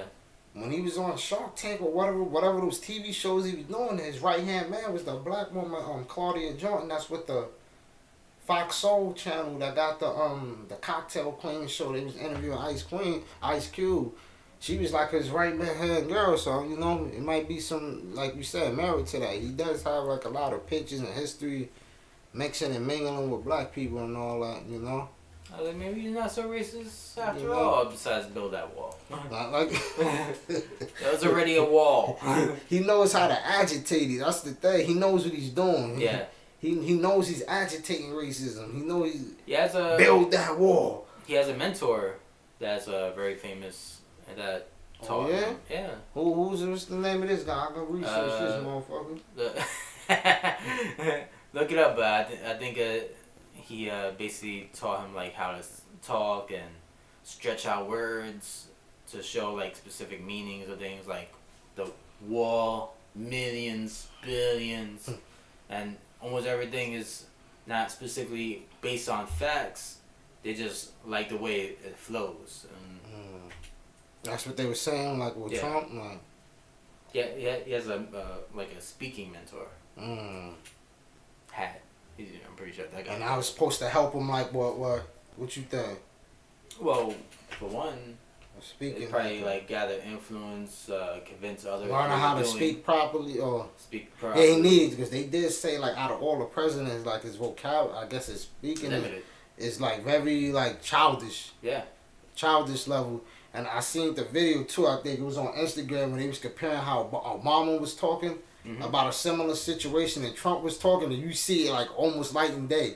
When he was on Shark Tank or whatever those TV shows he was doing, his right hand man was the black woman, Claudia Jordan. That's with the Fox Soul channel that got the Cocktail Queen show. They was interviewing Ice Cube. She was like his right hand girl. So you know, it might be some, like you said, merit to that. He does have like a lot of pictures and history, mixing and mingling with black people and all that. You know. I was like, maybe he's not so racist after You know? all, besides build that wall. Like There was already a wall. he knows how to agitate it. That's the thing. He knows what he's doing. Yeah. He knows he's agitating racism. He knows He has a build that wall. He has a mentor that's very famous and that taught yeah? him. Yeah. What's the name of this guy? I can research this motherfucker. Look it up, but I think he basically taught him like how to talk and stretch out words to show like specific meanings of things, like the wall, millions, billions, and almost everything is not specifically based on facts. They just like the way it flows. And That's what they were saying, like with Trump. Like, yeah, he has a like a speaking mentor. Had. I'm pretty sure that guy. and I was supposed to help him. Like, what you think? Well, for one, Speaking, they probably like gather influence, convince others. learn how to speak properly, or speak yeah, properly. he needs, because they did say like out of all the presidents, like his vocabulary, I guess his speaking Limited. is like very like childish level. And I seen the video too. I think it was on Instagram when they was comparing how Obama was talking about a similar situation and Trump was talking, and you see it like almost night and day.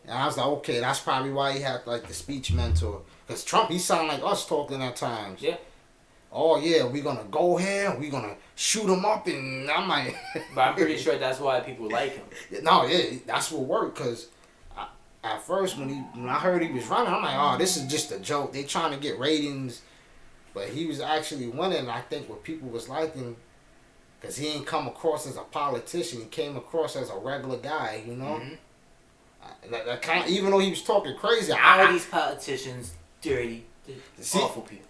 And I was like, okay, that's probably why he had like the speech mentor. Because Trump, he sound like us talking at times. Yeah. Oh yeah, we're gonna go here, we're gonna shoot him up, and I'm like. But I'm pretty sure that's why people like him. No, yeah, that's what worked. Cause at first when I heard he was running, I'm like, oh, this is just a joke. They trying to get ratings, but he was actually winning. I think what people was liking, cause he ain't come across as a politician. He came across as a regular guy, you know. That kind of, even though he was talking crazy, All these politicians, dirty, See? awful people,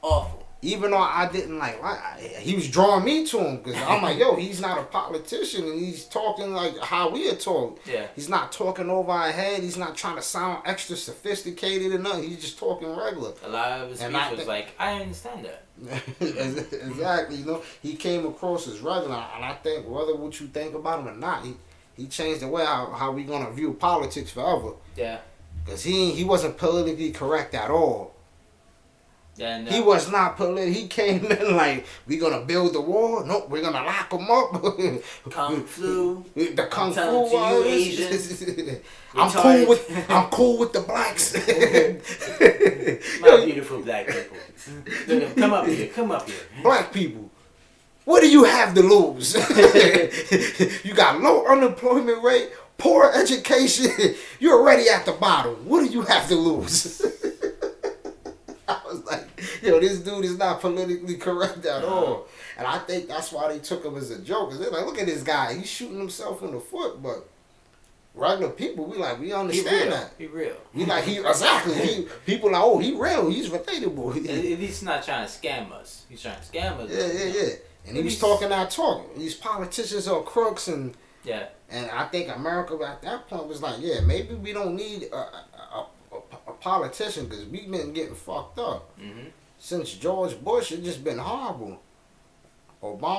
awful. even though I didn't like he was drawing me to him, because I'm like, yo, he's not a politician, and he's talking like how we are talk. Yeah. He's not talking over our head. He's not trying to sound extra sophisticated or nothing. He's just talking regular. A lot of his And speech I was think- like, I understand that. Exactly, you know, he came across as regular, and I think whether what you think about him or not, he changed the way how we gonna view politics forever. Yeah. Cause he wasn't politically correct at all. And, He was not political. He came in like, we gonna build the wall. Nope, we're gonna lock them up. Kung Flu. The Kung Fu telling to you, was. Asians, I'm cool with the blacks. My beautiful black people. Come up here. Come up here. Black people. What do you have to lose? You got low unemployment rate, poor education. You're already at the bottom. What do you have to lose? I was like, yo, this dude is not politically correct at all. And I think that's why they took him as a joke. Cause they're like, look at this guy. He's shooting himself in the foot. But regular people, we understand that. He real. We like, people like, oh, he real. He's relatable. At least he's not trying to scam us. He's trying to scam us. Yeah. And he was talking that talk. These politicians are crooks and... Yeah. And I think America at that point was like, yeah, maybe we don't need a politician because we've been getting fucked up. Mm-hmm. Since George Bush, it's just been horrible. Obama